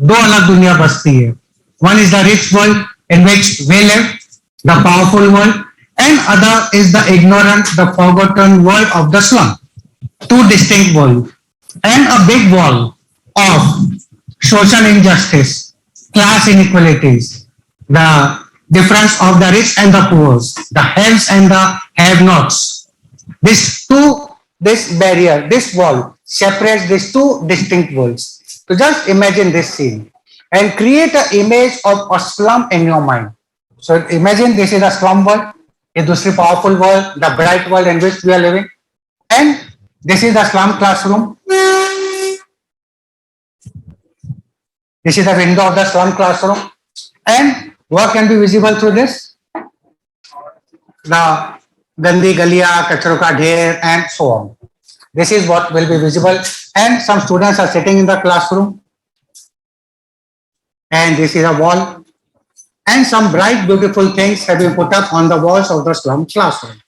दो अलग दुनिया बसती है. One is the rich world in which we live, the powerful world, and other is the ignorant, the forgotten world of the slum. Two distinct worlds, and a big wall of social injustice, class inequalities, the difference of the rich and the poor, the haves and the have-nots. This barrier, this wall separates these two distinct worlds. So just imagine this scene and create an image of a slum in your mind. So imagine this is a slum world, a dusri powerful world, the bright world in which we are living, and this is the slum classroom. This is the window of the slum classroom. And what can be visible through this? The gandi galia, kachro ka dher, and so on. This is what will be visible. And some students are sitting in the classroom. And this is a wall. And some bright, beautiful things have been put up on the walls of the slum classroom.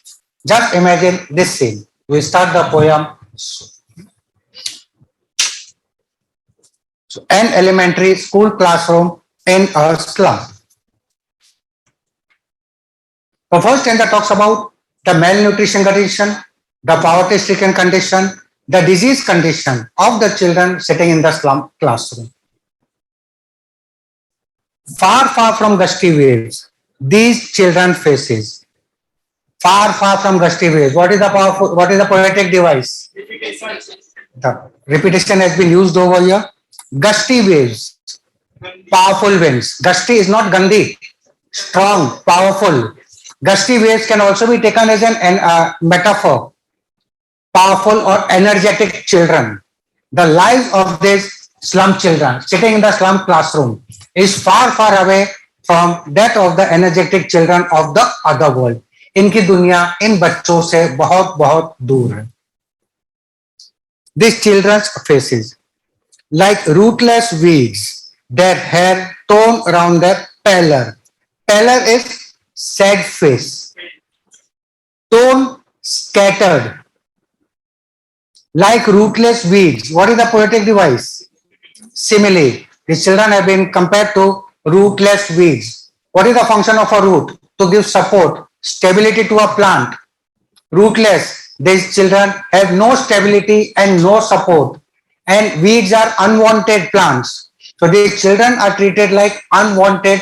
Just imagine this scene. We start the poem. So, an elementary school classroom in a slum. The first stanza talks about the malnutrition condition, the poverty-stricken condition, the disease condition of the children sitting in the slum classroom. Far, far from gusty waves, these children faces. Far, far from gusty waves. What is the powerful? What is the poetic device? The repetition has been used over here. Gusty waves, powerful winds. Gusty is not gandhi, strong, powerful. Gusty waves can also be taken as an metaphor. Powerful or energetic children. The lives of these slum children sitting in the slum classroom is far, far away from that of the energetic children of the other world. इनकी दुनिया इन बच्चों से बहुत बहुत दूर है. These children's faces, like rootless weeds, their hair torn around their pallor. Pallor is sad face. Torn, scattered, like rootless weeds. What is the poetic device? Simile. These children have been compared to rootless weeds. What is the function of a root? To give support, stability to a plant. Rootless. These children have no stability and no support. And weeds are unwanted plants. So these children are treated like unwanted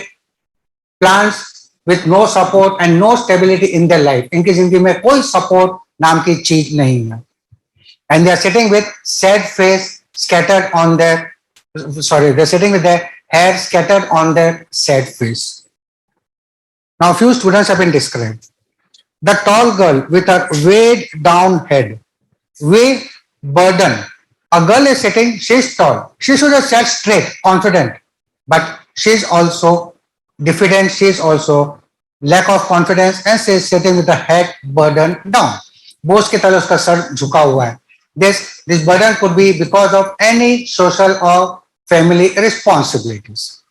plants with no support and no stability in their life. इनकी जिंदगी में कोई support नाम की चीज नहीं है. And they are sitting with sad face scattered on their, they're sitting with their hair scattered on their sad face. Now, a few students have been described. The tall girl with her weighed down head, weight burden. A girl is sitting, she's tall. She should have sat straight, confident, but she's also diffident, she's also lack of confidence, and she's sitting with the head burden down. बोझ की तरह उसका sir झुका हुआ है. This burden could be because of any social or family responsibilities.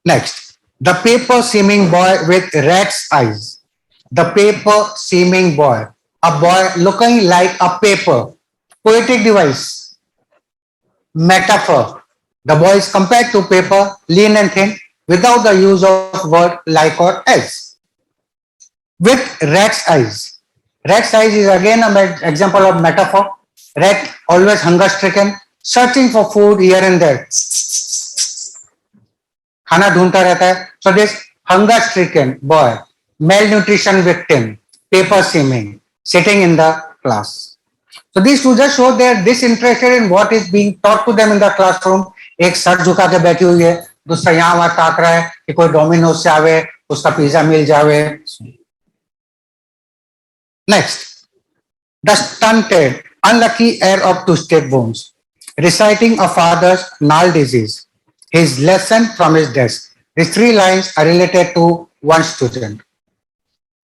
Next, the paper seeming boy with rat's eyes. The paper seeming boy, a boy looking like a paper. Poetic device, metaphor. The boy is compared to paper, lean and thin, without the use of word like or as. With rat's eyes. Rat's eyes is again an example of metaphor. Rat always hunger stricken, searching for food here and there. खाना ढूंढता रहता है. So this hunger stricken boy, malnutrition victim, paper seeming, sitting in the class. So these two just show they are disinterested in what is being taught to them in the classroom. एक sir झुका के बैठी हुई है, दूसरा यहाँ वहाँ ताक रहा है कि कोई डोमिनोज से आवे, उसका पिज्जा मिल जावे. Next, the stunted, unlucky heir of twisted bones, reciting a father's gnarl disease, his lesson from his desk. These three lines are related to one student.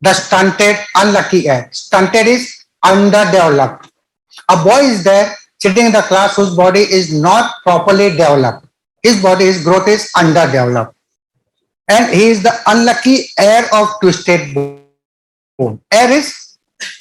The stunted, unlucky heir. Stunted is underdeveloped. A boy is there sitting in the class whose body is not properly developed. His body's growth is underdeveloped. And he is the unlucky heir of twisted bone. Heir is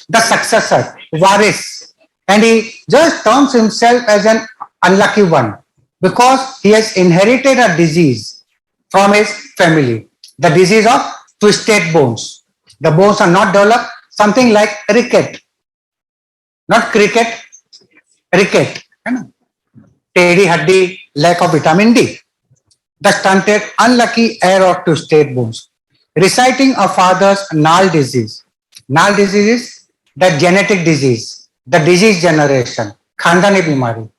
the successor, Waris. And he just terms himself as an unlucky one because he has inherited a disease from his family, the disease of twisted bones. The bones are not developed, something like ricket, not cricket, ricket, है ना? टेढ़ी हड्डी, lack of vitamin D. The stunted, unlucky heir of twisted bones. Reciting a father's Nal disease. Nal disease is the genetic disease, the disease generation, Khandani bimari.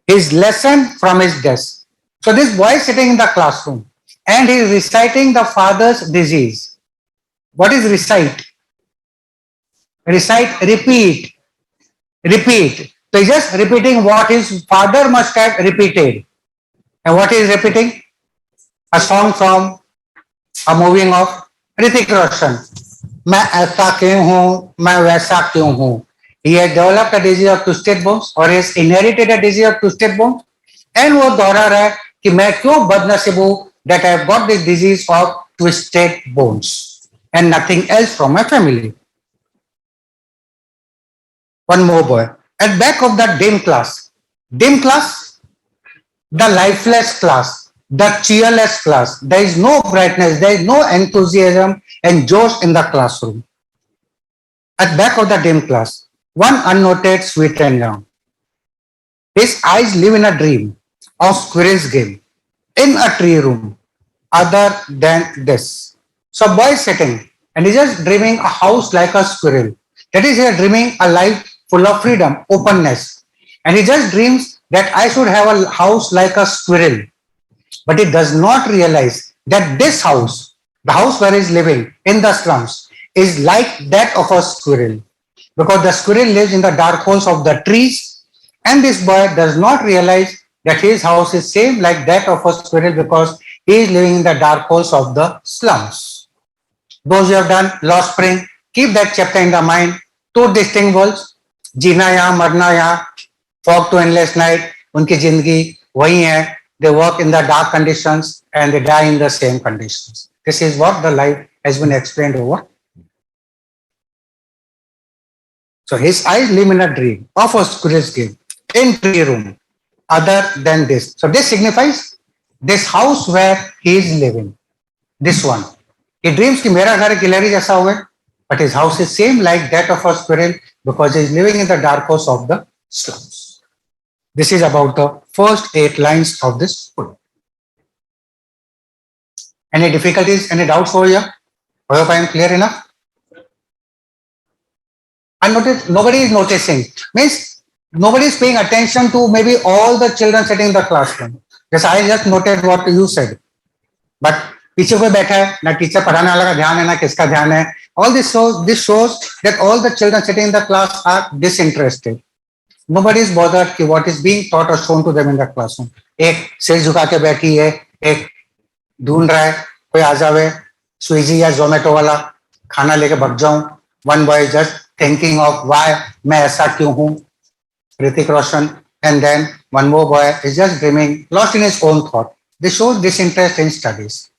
His lesson from his death. So this boy is sitting in the classroom and he is reciting the father's disease. What is recite? Recite, repeat, repeat. So he's just repeating what his father must have repeated. And what he is repeating? A song from a movie of Hrithik Roshan. मैं ऐसा क्यों हूँ, मैं वैसा क्यों हूँ. He has developed a disease of twisted bones or has inherited a disease of twisted bones. And वो दोहरा रहा है कि मैं क्यों बदनसीब हूँ that I have got this disease of twisted bones and nothing else from my family. One more boy. At back of the dim class, the lifeless class, the cheerless class. There is no brightness, there is no enthusiasm and josh in the classroom. At back of the dim class, one unnoted sweet and young. His eyes live in a dream of squirrel's game in a tree room other than this. So boy is sitting and he's just dreaming a house like a squirrel. That is, he is dreaming a life full of freedom, openness. And he just dreams that I should have a house like a squirrel. But he does not realize that this house, the house where he is living in the slums, is like that of a squirrel. Because the squirrel lives in the dark holes of the trees, and this boy does not realize that his house is same like that of a squirrel because he is living in the dark holes of the slums. Those who have done Law Spring, keep that chapter in the mind. Two distinct worlds, जीना यहाँ मरना यहाँ, fog to endless night, उनकी जिंदगी वही है. They work in the dark conditions and they die in the same conditions. This is what the life has been explained over. So his eyes live in a dream of a squirrel's game in tree room other than this. So this signifies this house where he is living. This one. He dreams कि मेरा घर गिलहरी जैसा हुआ, but his house is same like that of a squirrel because he is living in the dark house of the slums. This is about the first 8 lines of this poem. Any difficulties, any doubts over here? I hope I am clear enough. Unnoticed, nobody is noticing. Means nobody is paying attention to maybe all the children sitting in the classroom. Just I just noted what you said. But पीछे कोई बैठा है ना, teacher पढ़ाने वाला का ध्यान है ना किसका ध्यान है. All this shows that all the children sitting in the class are disinterested. Nobody is bothered कि what is being taught or shown to them in the classroom. एक सिर झुका के बैठी है, एक ढूंढ रहा है कोई आ जावे, स्विगी या जोमेटो वाला खाना लेके भाग जाऊं. One boy is just thinking of why मैं ऐसा क्यों हूं, Hrithik Roshan, and then one more boy is just dreaming, lost in his own thought. This shows disinterest in studies.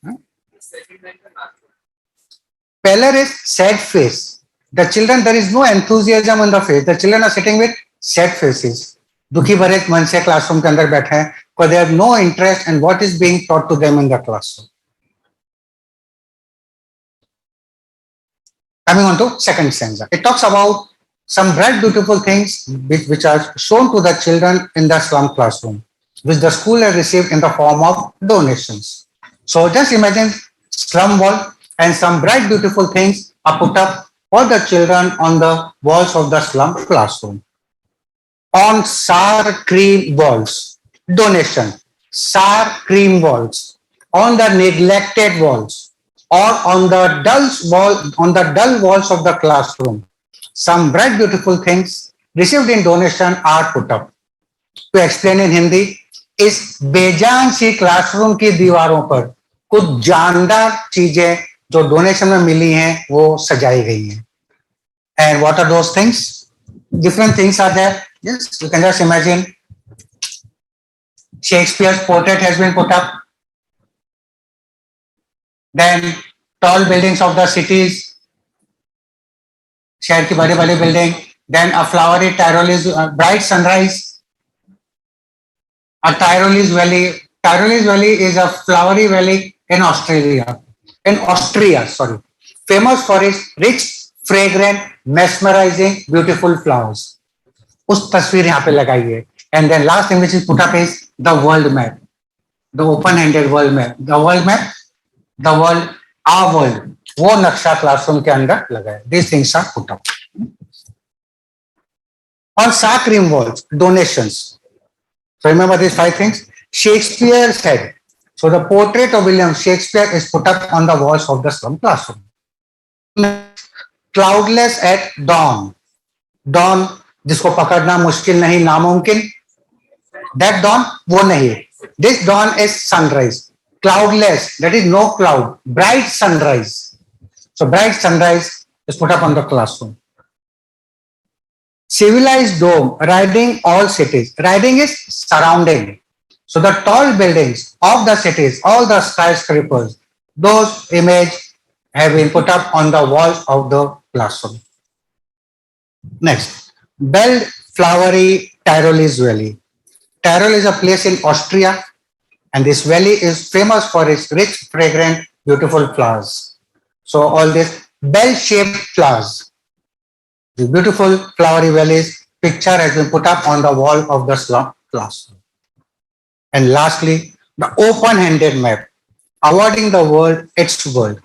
Peller is sad face. The children, there is no enthusiasm on the face. The children are sitting with sad faces. दुखी भरे मन से classroom के अंदर बैठे हैं because they have no interest in what is being taught to them in the classroom. Coming on to second stanza. It talks about some bright, beautiful things which are shown to the children in the slum classroom, which the school has received in the form of donations. So just imagine slum wall and some bright, beautiful things are put up for the children on the walls of the slum classroom. On sour cream walls, donation, sour cream walls, on the neglected walls, or on the dull walls of the classroom, some bright beautiful things received in donation are put up. To explain in Hindi, इस बेजान सी classroom की दीवारों पर कुछ जानदार चीजें जो donation में मिली हैं वो सजाई गई हैं. And what are those things? Different things are there. Yes, you can just imagine. Shakespeare's portrait has been put up. Then tall buildings of the cities, शहर की बड़ी बड़ी building. Then a flowery Tyrolese bright sunrise. A Tyrolese Valley is a flowery valley in Australia. In Austria, sorry. Famous for its rich, fragrant, mesmerizing, beautiful flowers. उस तस्वीर यहाँ पे लगाई है. And then last thing which is put up is the world map. The open-ended world map. The world, our world. वो नक्शा classroom के अंदर लगा है. These things are put up. On Sark rim walls, donations. So remember these 5 things. Shakespeare's head. So the portrait of William Shakespeare is put up on the walls of the slum classroom. Cloudless at dawn. Dawn जिसको पकड़ना मुश्किल नहीं नामुमकिन. That dawn वो नहीं. This dawn is sunrise. Cloudless, that is no cloud. Bright sunrise. So bright sunrise is put up on the classroom. Civilized dome, riding all cities. Riding is surrounding. So the tall buildings of the cities, all the skyscrapers, those images have been put up on the walls of the classroom. Next, Bell Flowery Tyrolese Valley. Tyrol is a place in Austria, and this valley is famous for its rich, fragrant, beautiful flowers. So all these bell-shaped flowers, the beautiful flowery valleys picture has been put up on the wall of the slum classroom. And lastly, the open-handed map, awarding the world its world.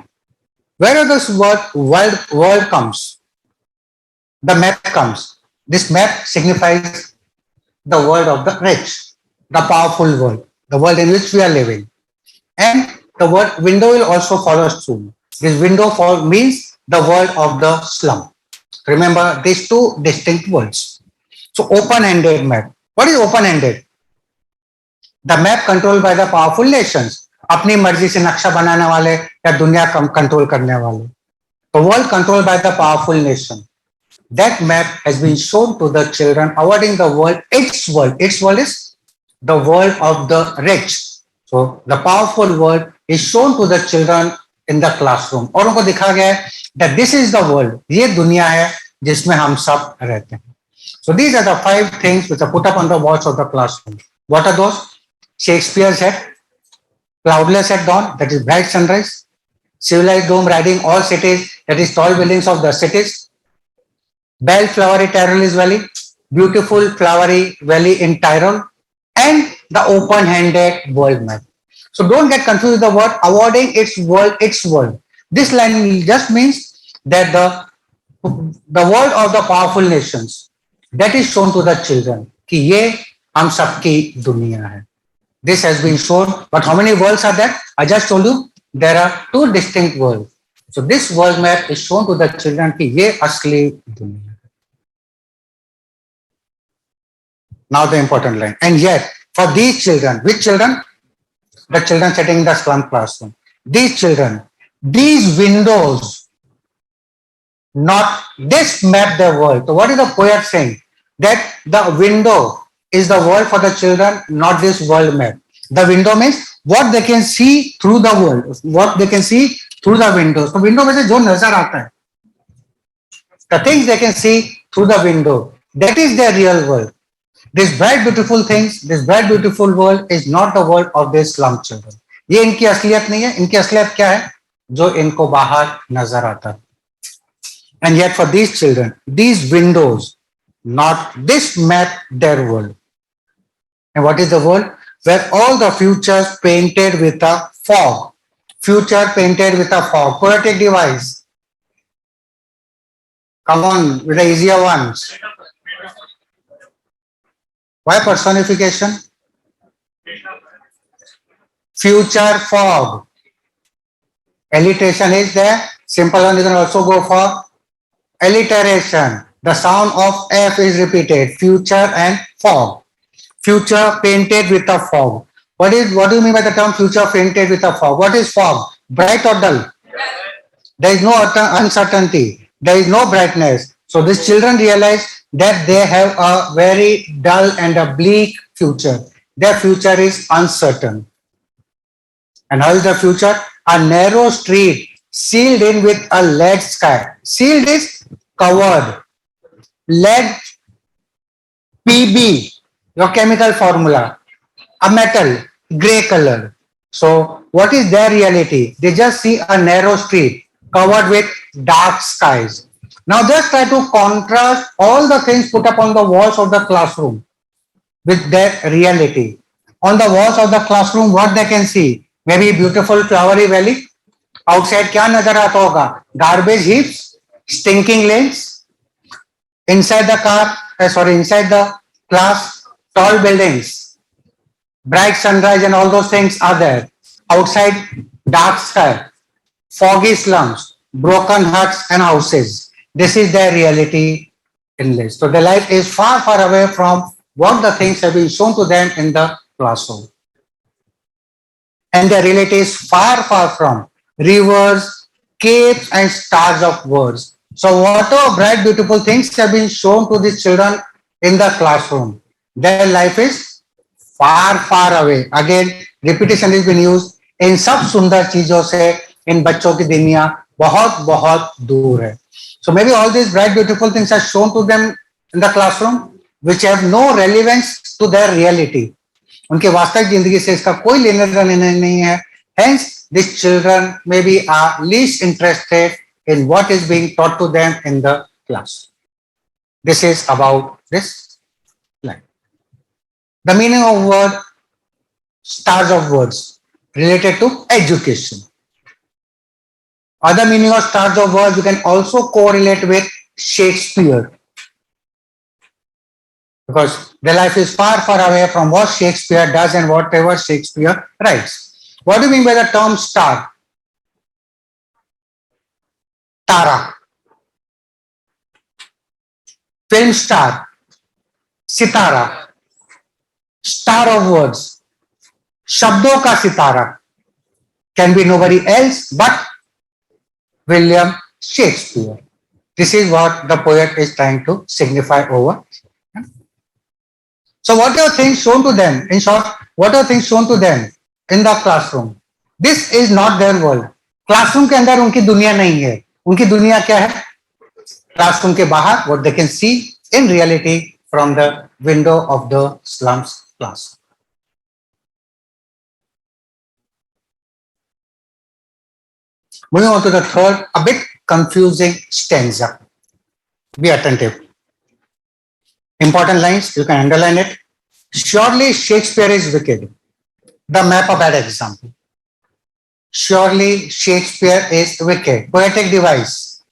Wherever this world comes, the map comes. This map signifies the world of the rich, the powerful world, the world in which we are living. And the word window will also follow soon. This window means the world of the slum. Remember these two distinct words. So open-ended map. What is open-ended? The map controlled by the powerful nations. अपनी मर्जी से नक्शा बनाने वाले या दुनिया control करने वाले. The world controlled by the powerful nation. That map has been shown to the children, awarding the world its world. Its world is the world of the rich. So the powerful world is shown to the children in the classroom. और उनको दिखा गया है that this is the world. ये दुनिया है जिसमें हम सब रहते हैं. So these are the 5 things which are put up on the walls of the classroom. What are those? Shakespeare's head, cloudless at dawn, that is bright sunrise. Civilized dome riding all cities, that is tall buildings of the cities. Bell Flowery Tyrolese Valley, beautiful flowery valley in Tyrol, and the open-handed world map. So don't get confused with the word awarding its world. This line just means that the world of the powerful nations, that is shown to the children कि ये हम सबकी दुनिया है. This has been shown, but how many worlds are there? I just told you there are 2 distinct worlds. So this world map is shown to the children कि ये असली दुनिया है. Now the important line. And yet for these children, which children? The children sitting in the slum classroom. These children, these windows, not this map their world. So what is the poet saying? That the window is the world for the children, not this world map. The window means what they can see through the world, what they can see through the windows. So window में से जो नजर आता है, the things they can see through the window, that is their real world. This bright beautiful things, this bright beautiful world is not the world of these slum children. ये इनकी असलियत नहीं है. इनकी असलियत क्या है? जो इनको बाहर नजर आता है. And yet for these children, these windows, not this map their world. And what is the world? Where all the futures painted with a fog. Future painted with a fog. Poetic device. Come on, with the easier ones. Why personification? Future fog. Alliteration is there. Simple one you can also go for alliteration. The sound of F is repeated. Future and fog. Future painted with a fog. What do you mean by the term future painted with a fog? What is fog? Bright or dull? There is no uncertainty. There is no brightness. So these children realize that they have a very dull and a bleak future. Their future is uncertain. And how is the future? A narrow street sealed in with a lead sky. Sealed is covered. Lead PB, your chemical formula. a metal, gray color. So what is their reality? They just see a narrow street covered with dark skies. Now just try to contrast all the things put up on the walls of the classroom with their reality. On the walls of the classroom, what they can see? Maybe beautiful flowery valley. Outside क्या नजर आता होगा? Garbage heaps, stinking lanes. Inside the car, inside the class, tall buildings, bright sunrise and all those things are there. Outside, dark sky, foggy slums, broken huts and houses. This is their reality in this. So their life is far, far away from what the things have been shown to them in the classroom. And their reality is far, far from rivers, caves, and stars of words. So whatever bright, beautiful things have been shown to these children in the classroom, their life is far, far away. Again, repetition is been used. इन सब सुंदर चीजों से इन बच्चों की दुनिया बहुत बहुत दूर है. So maybe all these bright, beautiful things are shown to them in the classroom, which have no relevance to their reality. उनके वास्तविक जिंदगी से इसका कोई लेना देना नहीं है. Hence, these children maybe are least interested in what is being taught to them in the class. This is about this line. The meaning of word stars of words related to education. Other meaning of stars of words you can also correlate with Shakespeare, because their life is far, far away from what Shakespeare does and whatever Shakespeare writes. What do you mean by the term star? Tara. Film star. Sitara. Star of words. Shabdon ka sitara. Can be nobody else but William Shakespeare. This is what the poet is trying to signify over. So what are things shown to them? In short, what are things shown to them in the classroom? This is not their world. Classroom के अंदर उनकी दुनिया नहीं है. उनकी दुनिया क्या है? Classroom के बाहर, what they can see in reality from the window of the slums class. Moving on to the third, a bit confusing stanza. Be attentive. Important lines, you can underline it. Surely Shakespeare is wicked. The map, a bad example. Surely Shakespeare is wicked. Poetic device.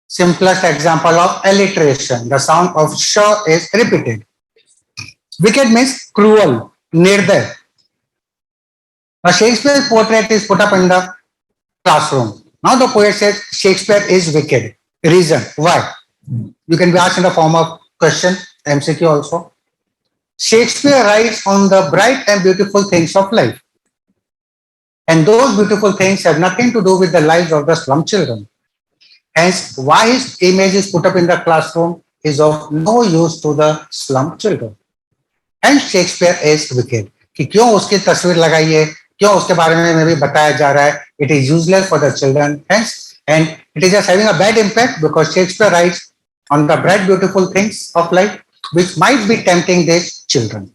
Simplest example of alliteration. The sound of sh is repeated. Wicked means cruel, nirday. Now Shakespeare's portrait is put up in the classroom. Now the poet says Shakespeare is wicked. Reason, why? You can be asked in the form of question, MCQ also. Shakespeare writes on the bright and beautiful things of life. And those beautiful things have nothing to do with the lives of the slum children. Hence, why his image is put up in the classroom is of no use to the slum children. And Shakespeare is wicked. कि क्यों उसकी तस्वीर लगाई है, क्यों उसके बारे में भी बताया जा रहा है. It is useless for the children. Hence, and it is just having a bad impact because Shakespeare writes on the bright, beautiful things of life, which might be tempting these children.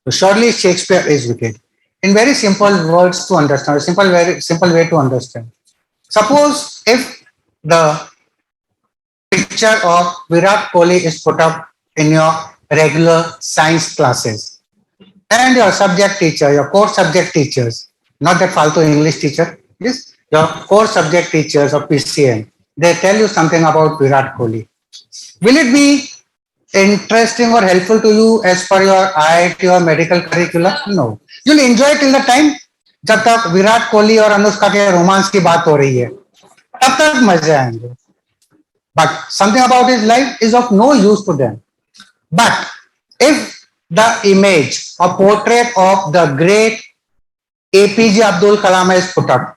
So surely Shakespeare is wicked. In very simple words to understand, very simple way to understand. Suppose if the picture of Virat Kohli is put up in your regular science classes, and your subject teacher, your core subject teachers, not that faltu English teacher, yes, your core subject teachers of PCM, they tell you something about Virat Kohli. Will it be interesting or helpful to you as per your IIT or medical curriculum? No. You'll enjoy it till the time जब तक विराट कोहली और अनुष्का के romance की बात हो रही है, तब तक मजे आएंगे. But something about his life is of no use to them. But if the image or portrait of the great APJ Abdul Kalam is put up,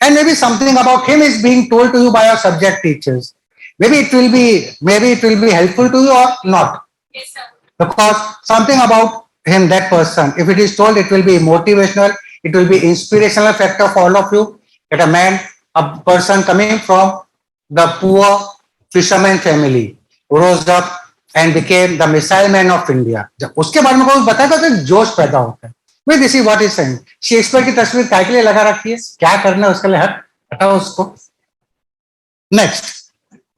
and maybe something about him is being told to you by your subject teachers, maybe it will be helpful to you or not. Yes, sir. Because something about him, that person, if it is told, it will be motivational, it will be inspirational factor for all of you. That a person coming from the poor fisherman family, rose up and became the missile man of India. जब उसके बारे में कोई बताएगा तो एक जोश पैदा होता है. भाई this is what is saying. Shakespeare की तस्वीर काय के लिए लगा रखी है, क्या करना है उसके लिए, हटाओ उसको. Next,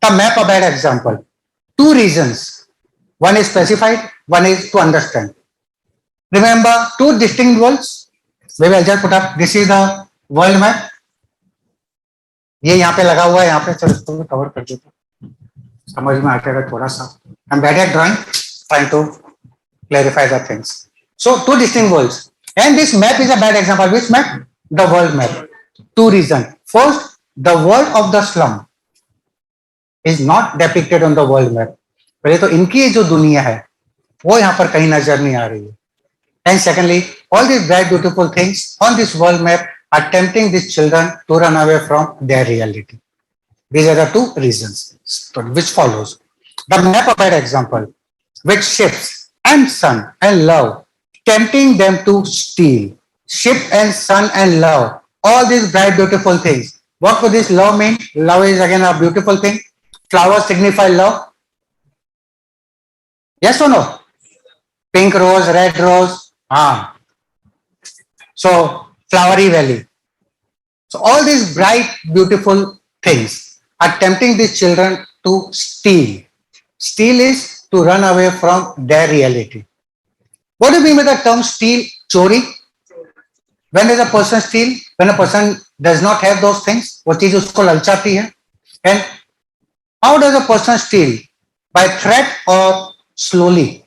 the map a bad example. Two reasons. One is specified, one is to understand. Remember two distinct worlds. Maybe I'll just put up, this is the world map. ये यहाँ पे लगा हुआ है, यहाँ पे चलो इसको कवर कर देते हैं, समझ में आ जाएगा थोड़ा सा. I'm bad at drawing, trying to clarify the things. So two distinct worlds, and this map is a bad example. Which map? The world map. Two reasons. First, the world of the slum is not depicted on the world map. पहले तो इनकी जो दुनिया है वो यहाँ पर कहीं नजर नहीं आ रही है. And secondly, all these bright beautiful things on this world map are tempting these children to run away from their reality. These are the two reasons which follows. The map of that example, which ships and sun and love, tempting them to steal. Ship and sun and love, all these bright beautiful things. What would this love mean? Love is again a beautiful thing. Flowers signify love. Yes or no? Pink rose, red rose. So flowery valley. So all these bright, beautiful things are tempting these children to steal. Steal is to run away from their reality. What do you mean by the term steal? Chori. When does a person steal? When a person does not have those things, वो चीज उसको ललचाती है. And how does a person steal? By threat or slowly?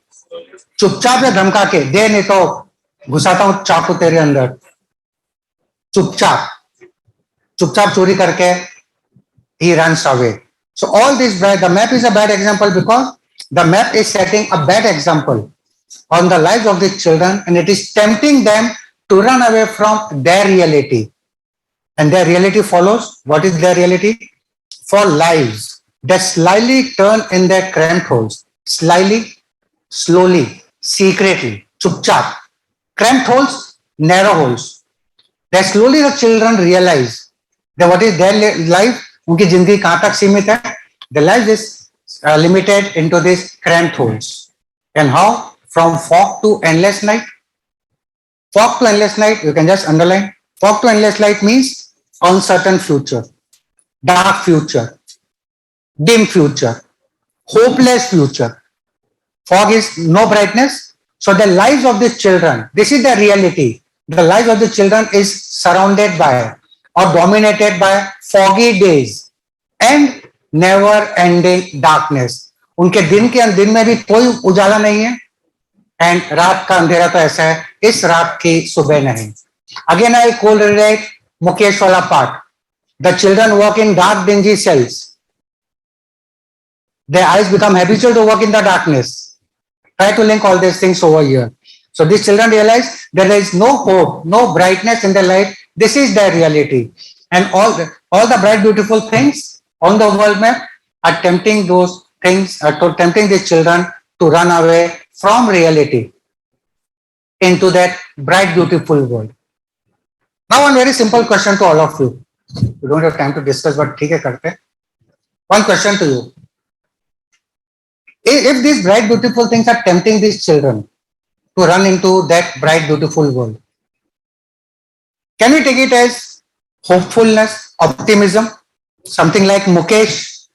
चुपचाप या धमका के, दे नहीं तो घुसाता हूं चाकू तेरे अंदर. चुपचाप चुपचाप चोरी करके he runs away. So all this bad, the map is a bad example because the map is setting a bad example on the lives of the children, and it is tempting them to run away from their reality. And their reality follows. What is their reality? For lives that slyly turn in their cramped holes. Slyly, slowly, secretly, chupchap. Cramped holes, narrow holes. That slowly the children realize that what is their life, उनकी जिंदगी कहां तक सीमित है. The life is limited into these cramped holes. And how? From fog to endless night. Fog to endless night, you can just underline. Fog to endless light means uncertain future, dark future, dim future, hopeless future. Fog is no brightness. So the lives of the children, this is the reality. The lives of the children is surrounded by or dominated by foggy days and never ending darkness. उनके दिन में भी कोई उजाला नहीं है, and रात का अंधेरा तो ऐसा है, इस रात की सुबह नहीं. Again I correlate Mukesh wala part. The children work in dark dingy cells. Their eyes become habitual to work in the darkness. Try to link all these things over here. So these children realize that there is no hope, no brightness in their life. This is their reality. And all the bright, beautiful things on the world map are tempting those things, tempting these children to run away from reality into that bright, beautiful world. Now one very simple question to all of you. We don't have time to discuss, but ठीक है करते हैं. One question to you. If these bright, beautiful things are tempting these children to run into that bright, beautiful world, can we take it as hopefulness, optimism, something like Mukesh?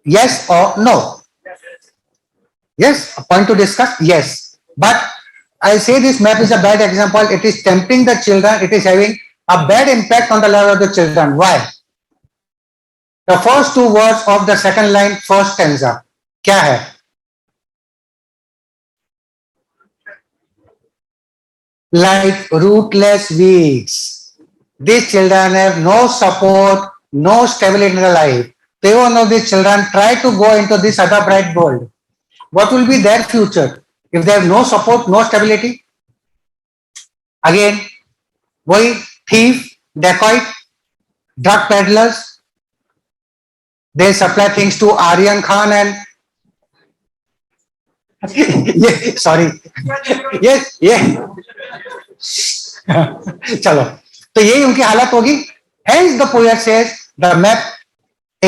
Yes or no? Yes, a point to discuss? Yes. But I say this map is a bad example. It is tempting the children. It is having a bad impact on the level of the children. Why? The first two words of the second line, first stanza, क्या है? Like rootless weeds, these children have no support, no stability in their life. They all know these children try to go into this other bright world. What will be their future if they have no support, no stability? Again, वही thief, dacoit, drug peddlers. They supply things to Aryan Khan and yeah, sorry. Yes, yeah. चलो, तो यही उनकी हालत होगी. Hence the poet says the map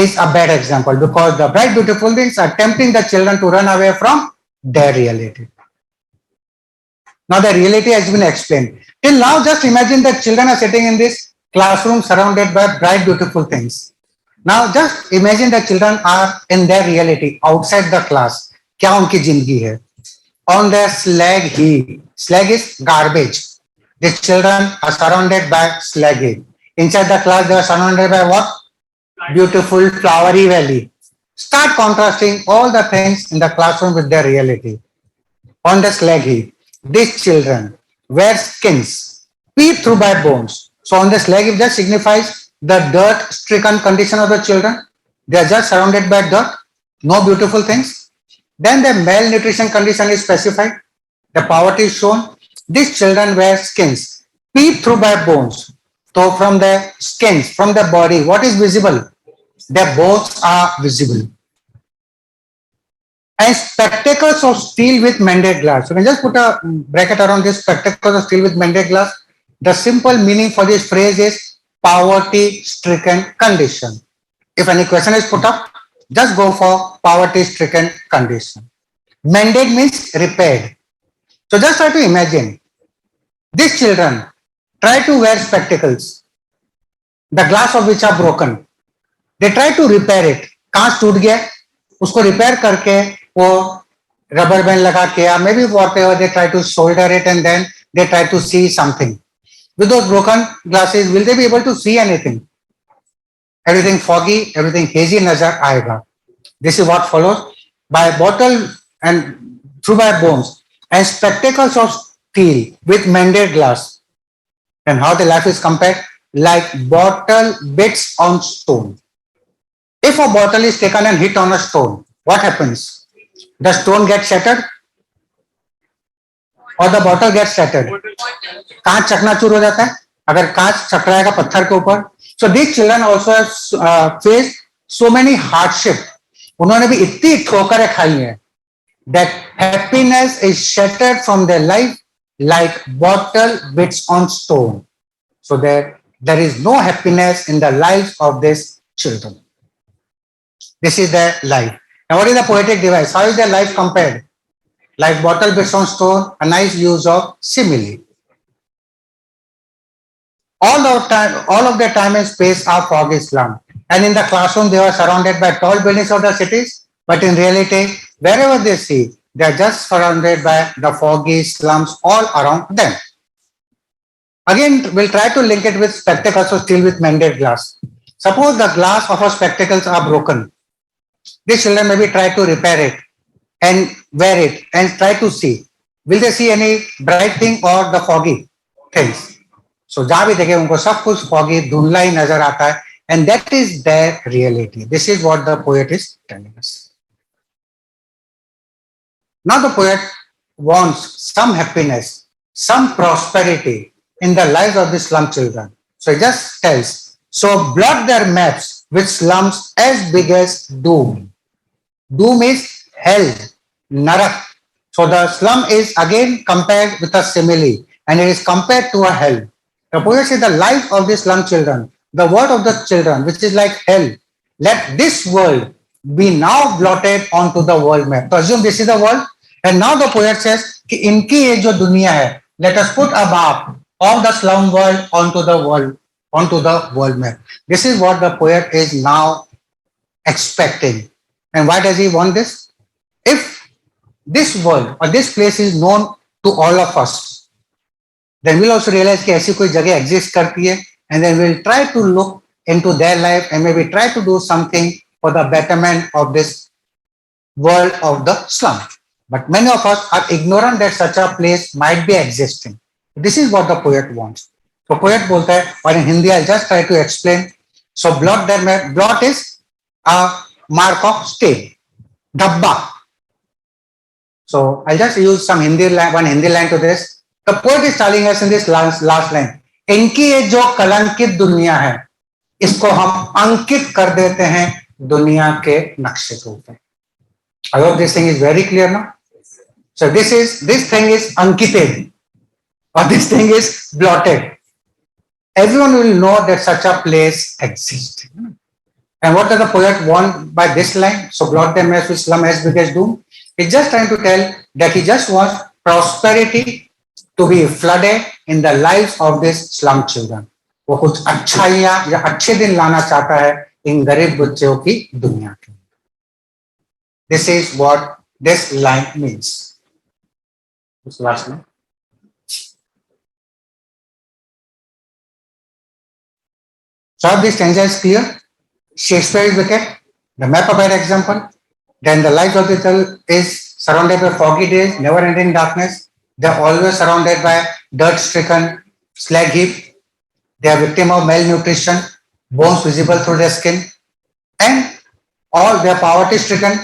is a bad example because the bright, beautiful things are tempting the children to run away from their reality. Now the reality has been explained. Till now, just imagine that children are sitting in this classroom surrounded by bright, beautiful things. Now just imagine the children are in their reality outside the class. क्या उनकी जिंदगी है? On their slag heap. Slag is garbage. The children are surrounded by slag heap. Inside the class, they are surrounded by what? Beautiful flowery valley. Start contrasting all the things in the classroom with their reality. On the slag heap, these children wear skins, peep through by bones. So on the slag heap, that signifies the dirt-stricken condition of the children. They are just surrounded by dirt, no beautiful things. Then the malnutrition condition is specified. The poverty is shown. These children wear skins, peep through by bones. So from the skins, from the body, what is visible? Their bones are visible. And spectacles of steel with mended glass. So you can just put a bracket around this spectacles of steel with mended glass. The simple meaning for this phrase is poverty-stricken condition. If any question is put up, just go for poverty-stricken condition. Mended means repaired. So just try to imagine, these children try to wear spectacles, the glass of which are broken. They try to repair it. कांच टूट गया, उसको repair करके वो rubber band लगा के या maybe whatever they try to solder it and then they try to see something. With those broken glasses, will they be able to see anything? Everything foggy, everything hazy nazar aayega. This is what follows. By bottle and through by bones and spectacles of steel with mended glass. And how the life is compared? Like bottle bits on stone. If a bottle is taken and hit on a stone, what happens? The stone gets shattered or the bottle gets shattered? कांच चकनाचूर हो जाता है अगर कांच चकराएगा पत्थर के ऊपर. So these children also have faced so many hardship. उन्होंने भी इतनी ठोकरें खाई हैं that happiness is shattered from their life like bottle bits on stone. So there is no happiness in the lives of these children. This is their life. Now what is the poetic device? How is their life compared? Like bottle bits on stone, a nice use of simile. All of their time and space are foggy slum. And in the classroom, they are surrounded by tall buildings of the cities. But in reality, wherever they see, they are just surrounded by the foggy slums all around them. Again, we'll try to link it with spectacles of steel with mended glass. Suppose the glass of our spectacles are broken. These children maybe try to repair it and wear it and try to see. Will they see any bright thing or the foggy things? So जहां भी देखे उनको सब कुछ foggy धुंधला ही नजर आता है, and that is their reality. This is what the poet is telling us. Now the poet wants some happiness, some prosperity in the lives of the slum children. So he just tells, so blot their maps with slums as big as doom. Doom is hell, narak. So the slum is again compared with a simile and it is compared to a hell. The poet says the life of the slum children, the world of the children, which is like hell, let this world be now blotted onto the world map. So assume this is the world. And now the poet says कि इनकी ये जो दुनिया है, let us put a map of the slum world onto the world map. This is what the poet is now expecting. And why does he want this? If this world or this place is known to all of us, then we'll also realize कि ऐसी कोई जगह exist करती है, and then we'll try to look into their life and maybe try to do something for the betterment of this world of the slum. But many of us are ignorant that such a place might be existing. This is what the poet wants. So poet बोलता है, और in Hindi I'll just try to explain. So blot is a mark of stain, dhabba. So I'll just use some one Hindi line to this. The poet is telling us in this last line, इनकी ये जो कलंकित दुनिया है, इसको हम अंकित कर देते हैं दुनिया के नक्शे के ऊपर. I hope this thing is very clear now. So this thing is ankited, or this thing is blotted. Everyone will know that such a place exists. And what does the poet want by this line? So blot them as with slum as big as doom. He's just trying to tell that he just wants prosperity to be flooded in the lives of these slum children. वो कुछ अच्छाइयाँ या अच्छे दिन लाना चाहता है इन गरीब बच्चों की दुनिया के. This is what this line means. This last line. So this stanza is clear. Shakespeare is wicked. The map of an example. Then the lives of the child is surrounded by foggy days, never-ending darkness. They are always surrounded by dirt-stricken slag heap. They are victim of malnutrition, bones visible through their skin, and all their poverty-stricken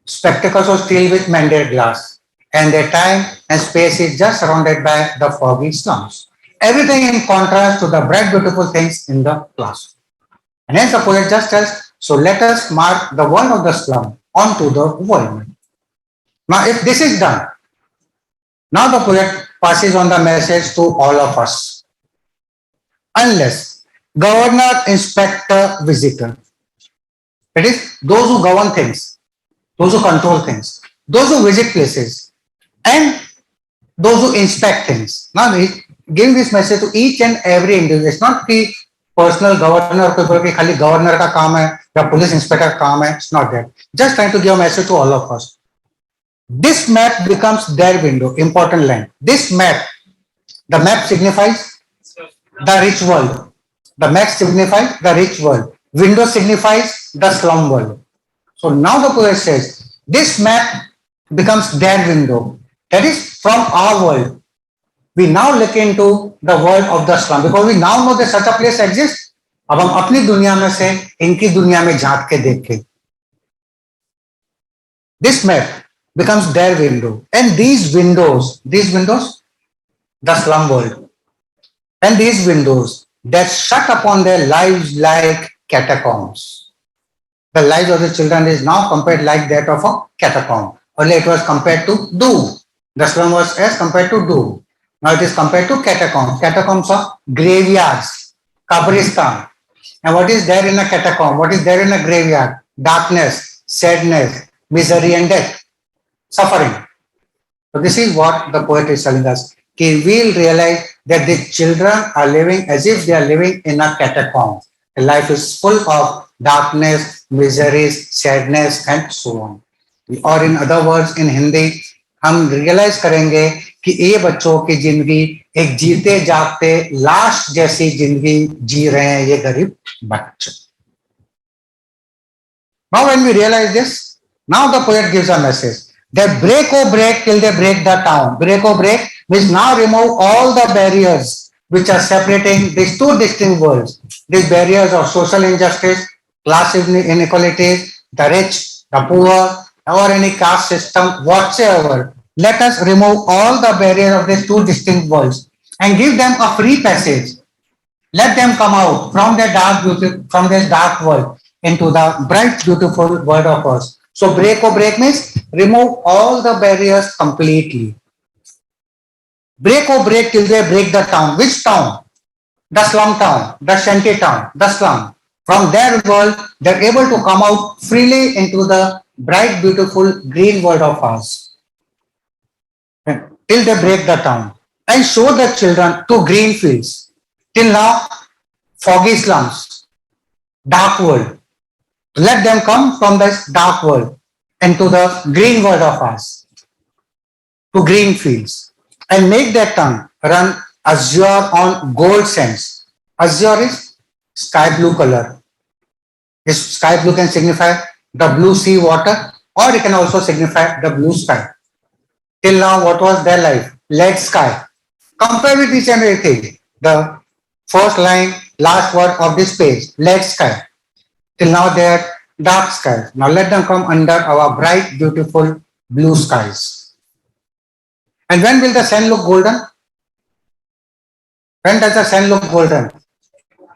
spectacles of steel with mended glass. And their time and space is just surrounded by the foggy slums. Everything in contrast to the bright, beautiful things in the classroom. And hence the poet just tells, so let us mark the world of the slum onto the world. Now, if this is done, now the poet passes on the message to all of us. Unless governor, inspector, visitor, that is, those who govern things, those who control things, those who visit places, and those who inspect things. Now, he's giving this message to each and every individual. It's not the personal governor को बोल के खाली governor का काम है या police inspector का काम है. It's not that. Just trying to give a message to all of us. This map becomes their window. Important line. This map, the map signifies the rich world. The map signifies the rich world. Window signifies the slum world. So now the poet says, this map becomes their window. That is from our world. We now look into the world of the slum because we now know that such a place exists. अब हम अपनी दुनिया में से इनकी दुनिया में झांक के देखें. This map becomes their window, and these windows, the slum world, and these windows that shut upon their lives like catacombs. The lives of the children is now compared like that of a catacomb. Earlier it was compared to doom. The slum was as compared to doom. Now it is compared to catacombs. Catacombs are graveyards, kabristan. And what is there in a catacomb? What is there in a graveyard? Darkness, sadness, misery and death, suffering. So this is what the poet is telling us. We will realize that the children are living as if they are living in a catacomb. The life is full of darkness, miseries, sadness and so on. और in other words, in Hindi, हम realise करेंगे कि ये बच्चों की जिंदगी एक जीते जागते लाश जैसी जिंदगी जी रहे हैं ये गरीब बच्चे. Now when we realize this, now the poet gives a message that break oh break till they break the town. Break oh break means now remove all the barriers which are separating these two distinct worlds. These barriers of social injustice, class inequality, the rich, the poor, or any caste system whatsoever. Let us remove all the barriers of these two distinct worlds and give them a free passage. Let them come out from their from this dark world into the bright, beautiful world of us. So break or break means remove all the barriers completely. Break or break till they break the town. Which town? The slum town, the shanty town, the slum. From their world, they're able to come out freely into the bright, beautiful green world of ours. Till they break the town and show the children to green fields. Till now, foggy slums, dark world. Let them come from this dark world into the green world of us, to green fields, and make their tongue run azure on gold sands. Azure is sky blue color. This sky blue can signify the blue sea water, or it can also signify the blue sky. Till now, what was their life? Lead sky. Compare with each and everything. The first line, last word of this page, lead sky. Till now, they are dark skies. Now let them come under our bright, beautiful blue skies. And when will the sun look golden? When does the sun look golden?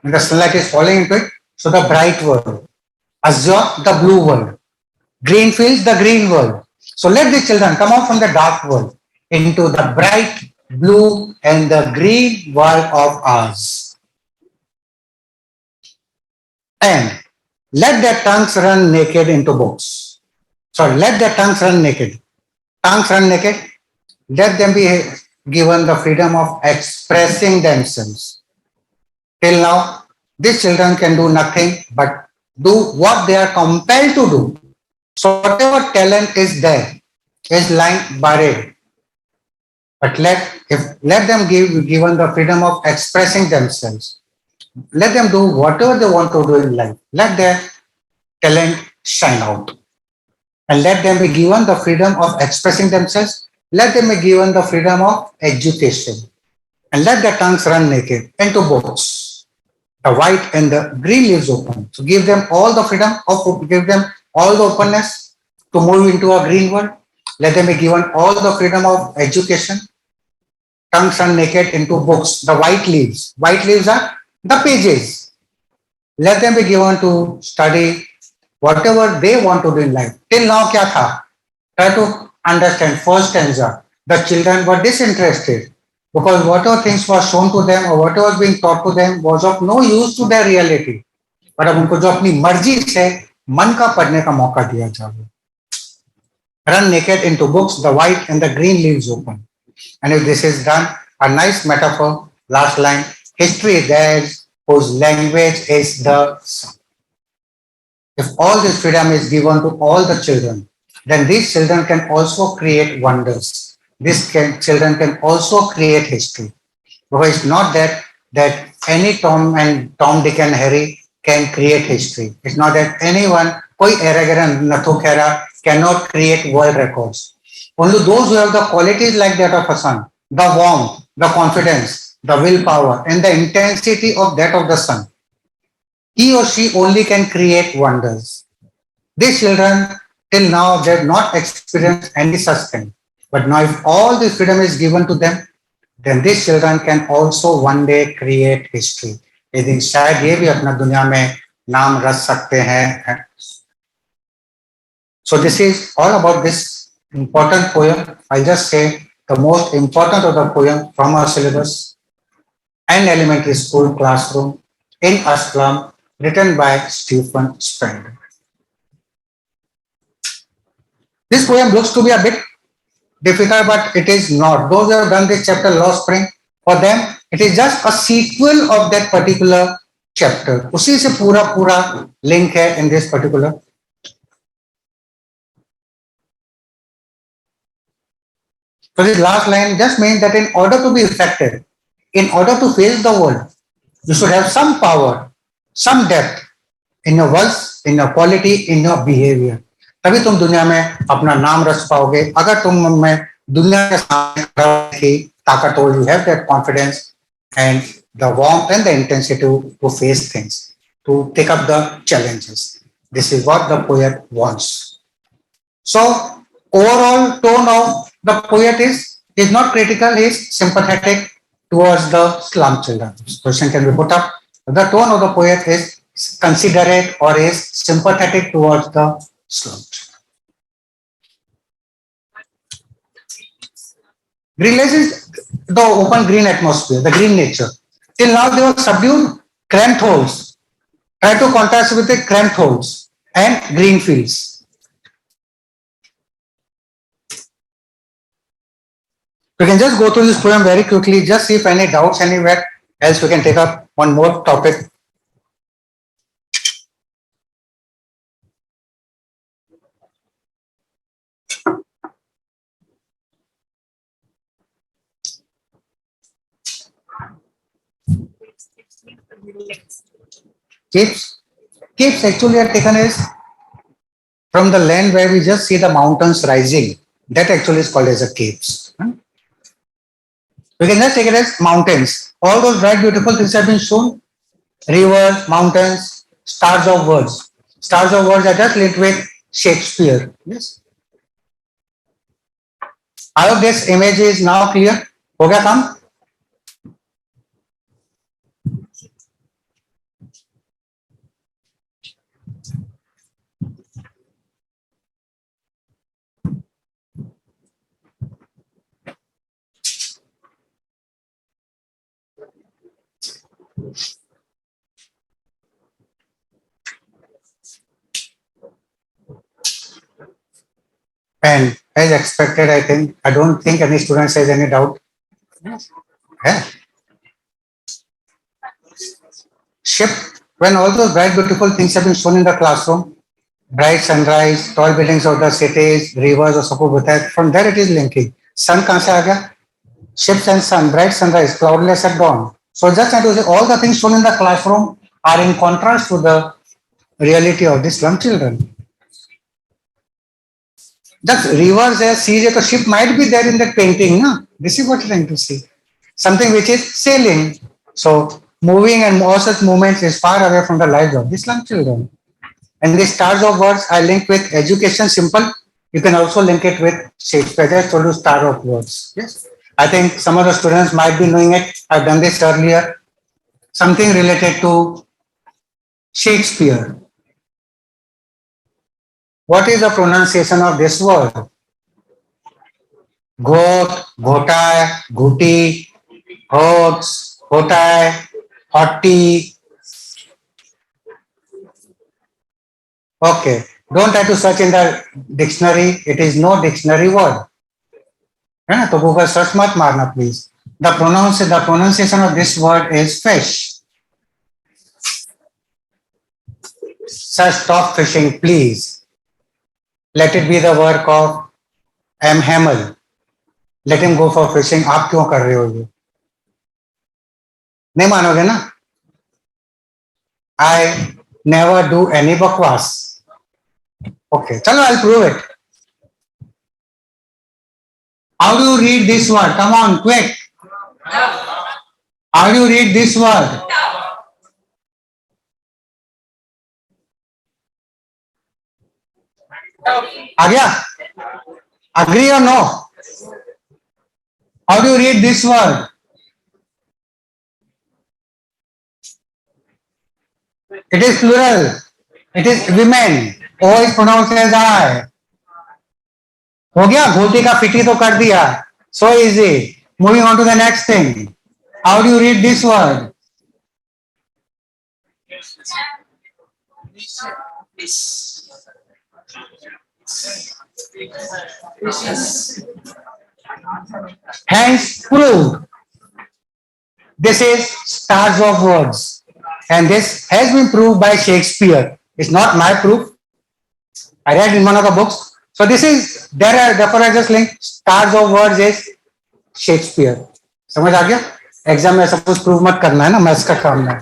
When the sunlight is falling into it. So the bright world. Azure, the blue world. Green fields, the green world. So let the children come out from the dark world into the bright blue and the green world of ours. And Let their tongues run naked into books. Sorry, let their tongues run naked. Tongues run naked. Let them be given the freedom of expressing themselves. Till now, these children can do nothing but do what they are compelled to do. So whatever talent is there is lying buried. But let them give given the freedom of expressing themselves. Let them do whatever they want to do in life. Let their talent shine out. And let them be given the freedom of expressing themselves. Let them be given the freedom of education. And let their tongues run naked into books. The white and the green leaves open. So give them all the freedom of give them all the openness to move into a green world. Let them be given all the freedom of education. Tongues run naked into books. The white leaves. White leaves are the pages. Let them be given to study whatever they want to do in life. Till now, kya tha? Try to understand first stanza. The children were disinterested because whatever things was shown to them or whatever was being taught to them was of no use to their reality. पर अब उनको जो अपनी मर्जी से मन का पढ़ने का मौका दिया जाए. Run naked into books, the white and the green leaves open. And if this is done, a nice metaphor, last line, history is theirs, whose language is the sun. If all this freedom is given to all the children, then these children can also create wonders. Children can also create history. Because it's not that any Tom, Dick, and Harry can create history. It's not that anyone, koi Erageran Nathukhera cannot create world records. Only those who have the qualities like that of a sun, the warmth, the confidence, the willpower, and the intensity of that of the sun, he or she only can create wonders. These children, till now, they have not experienced any such thing. But now, if all this freedom is given to them, then these children can also one day create history. एक दिन शायद ये भी अपना दुनिया में नाम रच सकते हैं. So this is all about this important poem. I'll just say the most important of the poem from our syllabus, an elementary school classroom in a slum, written by Stephen Spender. This poem looks to be a bit difficult, but it is not. Those who have done this chapter, Lost Spring, for them, it is just a sequel of that particular chapter. उसी से पूरा पूरा link है in this particular. So this last line just means that in order to be effective, in order to face the world, you should have some power, some depth in your words, in your quality, in your behavior. तभी तुम दुनिया में अपना नाम रच पाओगे. अगर तुम में दुनिया के सामने ताकत हो, you have that confidence and the warmth and the intensity to face things, to take up the challenges. This is what the poet wants. So overall tone of the poet is not critical, is sympathetic towards the slum children. This question can be put up. The tone of the poet is considerate or is sympathetic towards the slum children. Realizes the open green atmosphere, the green nature. Till now they were subdued, cramped holes. Try to contrast with the cramped holes and green fields. We can just go through this poem very quickly, just see if any doubts anywhere, else we can take up one more topic. Caves actually are taken as from the land where we just see the mountains rising. That actually is called as a caves. We can just take it as mountains. All those bright, beautiful things have been shown. Rivers, mountains, stars of words. Stars of words are just linked with Shakespeare. Yes. I hope this image is now clear. हो गया काम? And as expected, I don't think any student has any doubt. Yeah. Ship, when all those bright, beautiful things have been shown in the classroom, bright sunrise, tall buildings of the cities, rivers, or suppose बताया, from there it is linking. Sun कहाँ से आ गया? Ships and sun, bright sunrise, cloudless at dawn. So just trying to say all the things shown in the classroom are in contrast to the reality of the slum children. Just rivers as seas, a ship might be there in that painting, no? This is what you're trying to see. Something which is sailing. So moving and all such movements is far away from the lives of the slum children. And the stars of words are linked with education simple. You can also link it with Shakespeare. I told you star of words. Yes. I think some of the students might be knowing it. I've done this earlier. Something related to Shakespeare. What is the pronunciation of this word? Goat, gotai, guti, goats, gotai, hotti. Okay. Don't try to search in the dictionary. It is no dictionary word. है ना तो Google search मत मारना please the pronunciation of this word is fish sir stop fishing please let it be the work of M Hemal let him go for fishing आप क्यों कर रहे हो ये नहीं मानोगे ना आई नेवर डू एनी बकवास ओके चलो I prove it how do read this word come on quick how do read this word आ गया अग्री और no how do read this word it is plural it is women o is pronounced as I हो गया घोटी का फिटी तो कर दिया so easy moving on to the next thing how do you read this word hence proved this is stars of words and this has been proved by Shakespeare it's not my proof I read in one of the books so this is there are therefore I just link stars of words is Shakespeare समझ आ गया exam में suppose prove मत करना है ना maths का काम है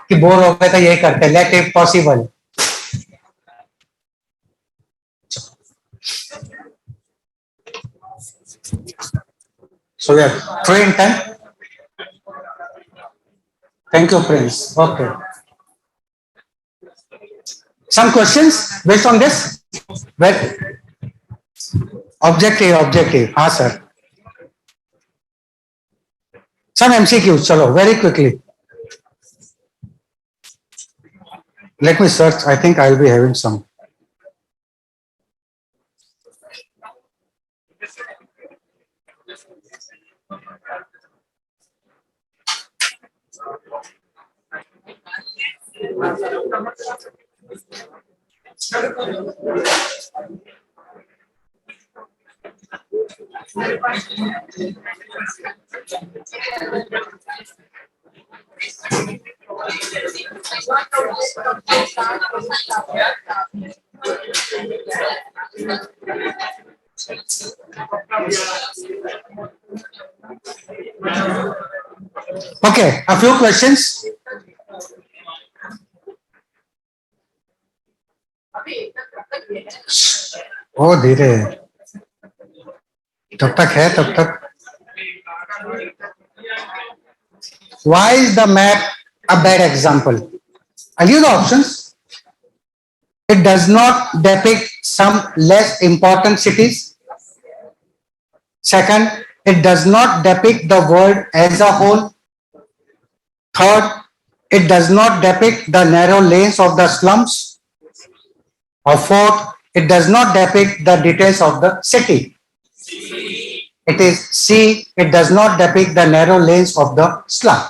कि बोर हो गए तो यही करते let if possible so we are through in time thank you prince okay some questions based on this well objective हाँ sir some MCQs chalo very quickly let me search I think I'll be having some okay a few questions ओ धीरे तब तक है तब तक why is the map a bad example I'll give the options it does not depict some less important cities second it does not depict the world as a whole third it does not depict the narrow lanes of the slums or fourth it does not depict the details of the city it is C it does not depict the narrow lanes of the slum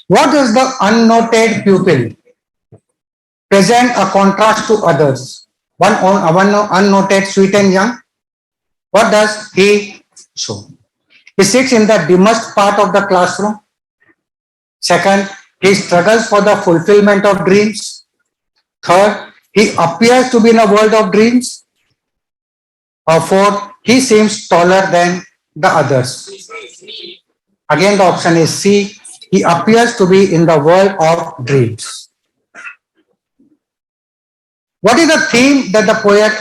What does the unnoted pupil present a contrast to others? One unnoted, sweet and young. What does he show? He sits in the dimmest part of the classroom. Second, he struggles for the fulfillment of dreams. Third, he appears to be in a world of dreams. Or fourth, he seems taller than the others. Again, the option is C. He appears to be in the world of dreams. What is the theme that the poet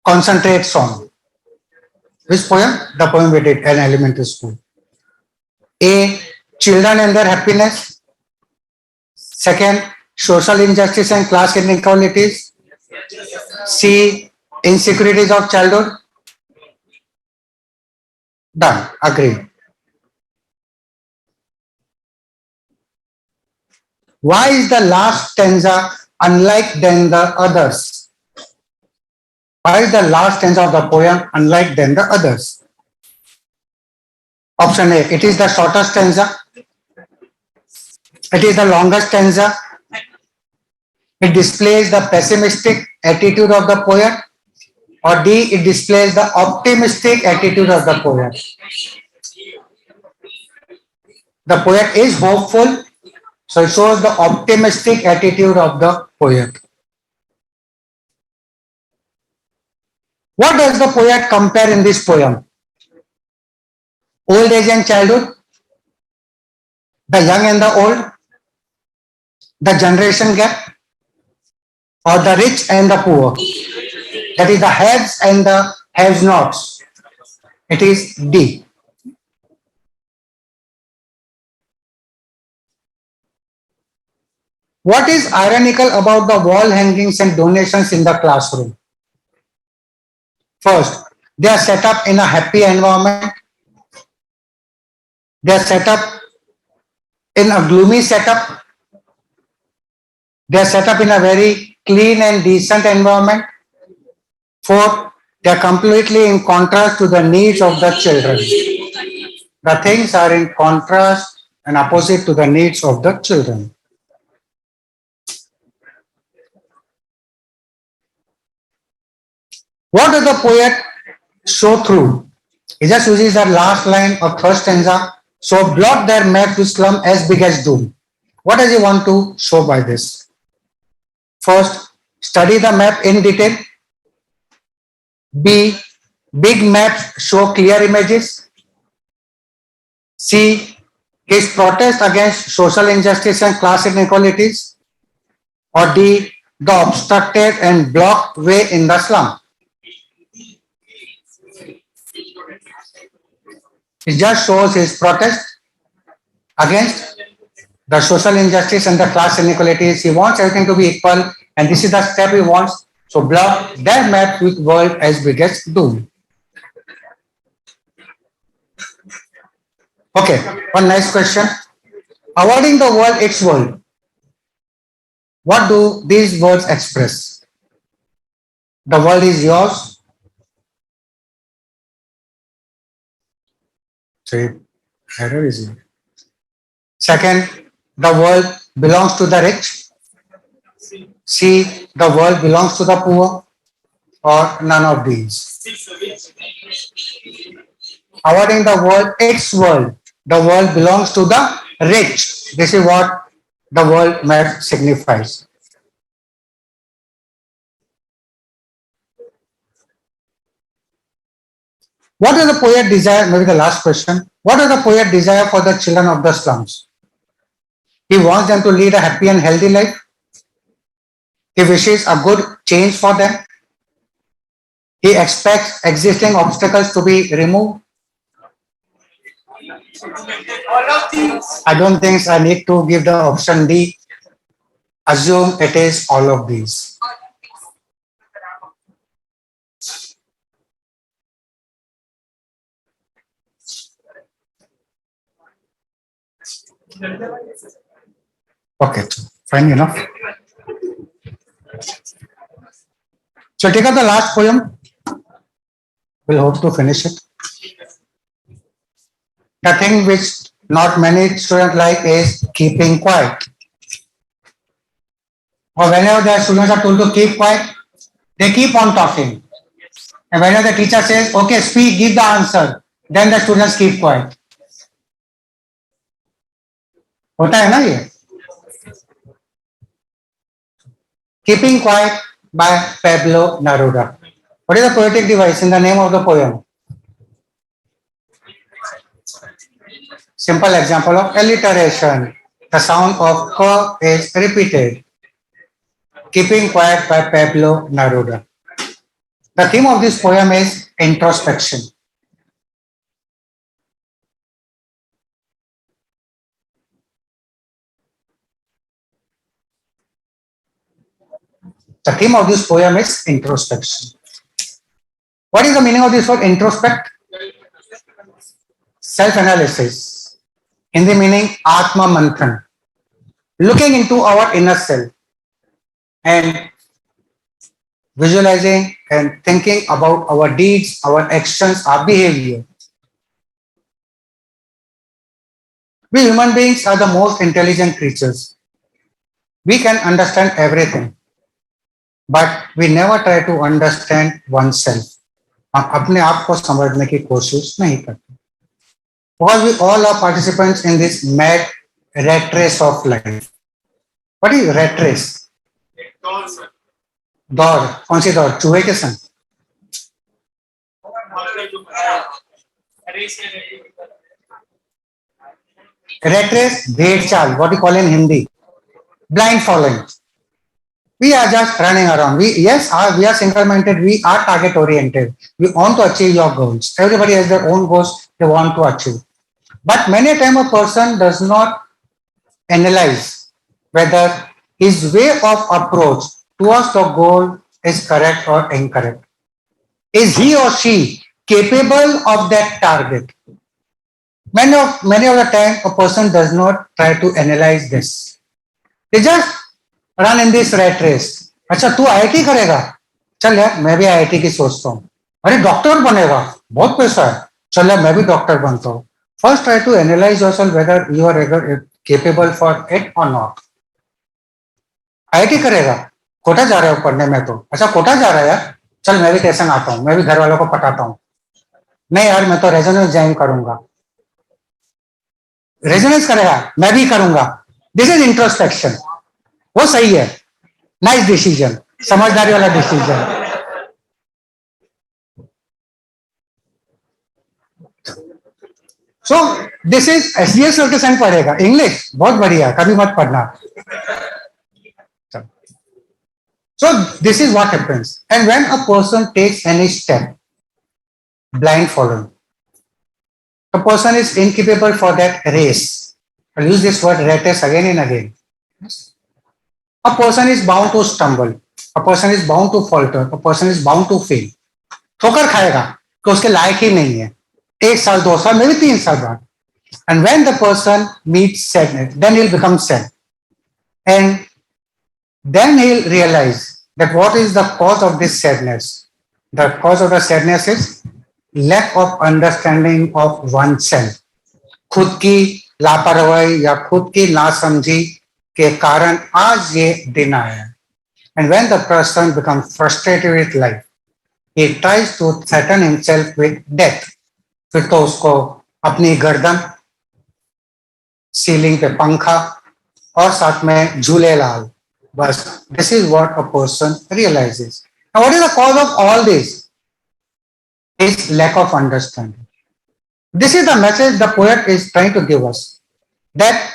concentrates on? Which poem? The poem we did in elementary school. A. Children and their happiness. Second, social injustice and class inequalities. C. Insecurities of childhood. Done. Agreed. Why is the last stanza unlike than the others? Why is the last stanza of the poem unlike than the others? Option A, it is the shortest stanza. It is the longest stanza. It displays the pessimistic attitude of the poet. Or D, it displays the optimistic attitude of the poet. The poet is hopeful, so it shows the optimistic attitude of the poet. What does the poet compare in this poem? Old age and childhood, the young and the old, the generation gap, or the rich and the poor. That is the haves and the have-nots. It is D. What is ironical about the wall hangings and donations in the classroom? First, they are set up in a happy environment. They are set up in a gloomy setup. They are set up in a very clean and decent environment. Fourth, they are completely in contrast to the needs of the children. The things are in contrast and opposite to the needs of the children. What does the poet show through? He just uses the last line of first stanza. So blot their map to slum as big as doom. What does he want to show by this? First, study the map in detail. B, big maps show clear images. C, his protest against social injustice and class inequalities. Or D, the obstructed and blocked way in the slum. It just shows his protest against the social injustice and the class inequalities. He wants everything to be equal, and this is the step he wants. So block their map with world as big as doom. Okay, one nice question. Awarding the world its world. What do these words express? The world is yours. So error is here. Second, the world belongs to the rich. C, the world belongs to the poor, or none of these. Awarding the world its world. The world belongs to the rich. This is what the world map signifies. What does the poet desire? Maybe the last question. What does the poet desire for the children of the slums? He wants them to lead a happy and healthy life. He wishes a good change for them. He expects existing obstacles to be removed. I don't think I need to give the option D. Assume it is all of these. Okay, fine enough. So take up the last poem. We'll hope to finish it. The thing which not many students like is keeping quiet. Or whenever the students are told to keep quiet, they keep on talking. And whenever the teacher says, okay, speak, give the answer, then the students keep quiet. होता है ना ये? Keeping Quiet by Pablo Neruda. What is the poetic device in the name of the poem? Simple example of alliteration. The sound of k is repeated. Keeping Quiet by Pablo Neruda. The theme of this poem is introspection. The theme of this poem is introspection. What is the meaning of this word introspect? Self-analysis. In the meaning Atma Manthan. Looking into our inner self and visualizing and thinking about our deeds, our actions, our behavior. We human beings are the most intelligent creatures. We can understand everything, but we never try to understand oneself. हम अपने आप को समझने की कोशिश नहीं करते. Because we all are participants in this mad rat race of life. What is rat race? दौड़. कौन सी दौड़? चूहे के संग. Rat race, भेड़ चाल. What we call in Hindi? Blind following. We are just running around. We are single-minded. We are target-oriented. We want to achieve your goals. Everybody has their own goals they want to achieve. But many a time a person does not analyze whether his way of approach towards the goal is correct or incorrect. Is he or she capable of that target? Many of the time a person does not try to analyze this. They just run in this rat race. अच्छा तू IIT करेगा, चल यार मैं भी IIT की सोचता हूँ. अरे डॉक्टर बनेगा, बहुत पैसा है, चल यार मैं भी डॉक्टर बनता हूँ. First try to analyze yourself whether you are capable for it or not. IIT करेगा, कोटा जा रहा है पढ़ने में तो, अच्छा कोटा जा रहा है यार, चल मैं भी टेंशन आता हूँ, मैं भी घर वालों को पटाता हूँ. नहीं यार मैं तो रेजोनेंस ज्वाइन करूंगा. रेजोनेंस करेगा, मैं भी करूंगा. This is introspection. वो सही है. नाइस डिसीजन, समझदारी वाला decision. So this is SDS के संग पढ़ेगा. इंग्लिश बहुत बढ़िया, कभी मत पढ़ना. So this is what happens. And when a person takes any step, blind following, a person is incapable for that race. I'll use this word rat race again and again. A person is bound to stumble. A person is bound to falter. A person is bound to fail. ठोकर खाएगा कि उसके लायक ही नहीं है. 1 साल 2 साल maybe 3 साल बाद. And when the person meets sadness, then he'll become sad. And then he'll realize that what is the cause of this sadness. The cause of the sadness is lack of understanding of oneself. खुद की लापरवाही या खुद की नासमझी के कारण आज ये दिन आया. And when the person becomes frustrated with life, he tries to threaten himself with death. फिर तो उसको अपनी गर्दन, सीलिंग पे पंखा और साथ में Jhulelal. But this is what a person realizes. Now, what is the cause of all this? Is lack of understanding. This is the message the poet is trying to give us. That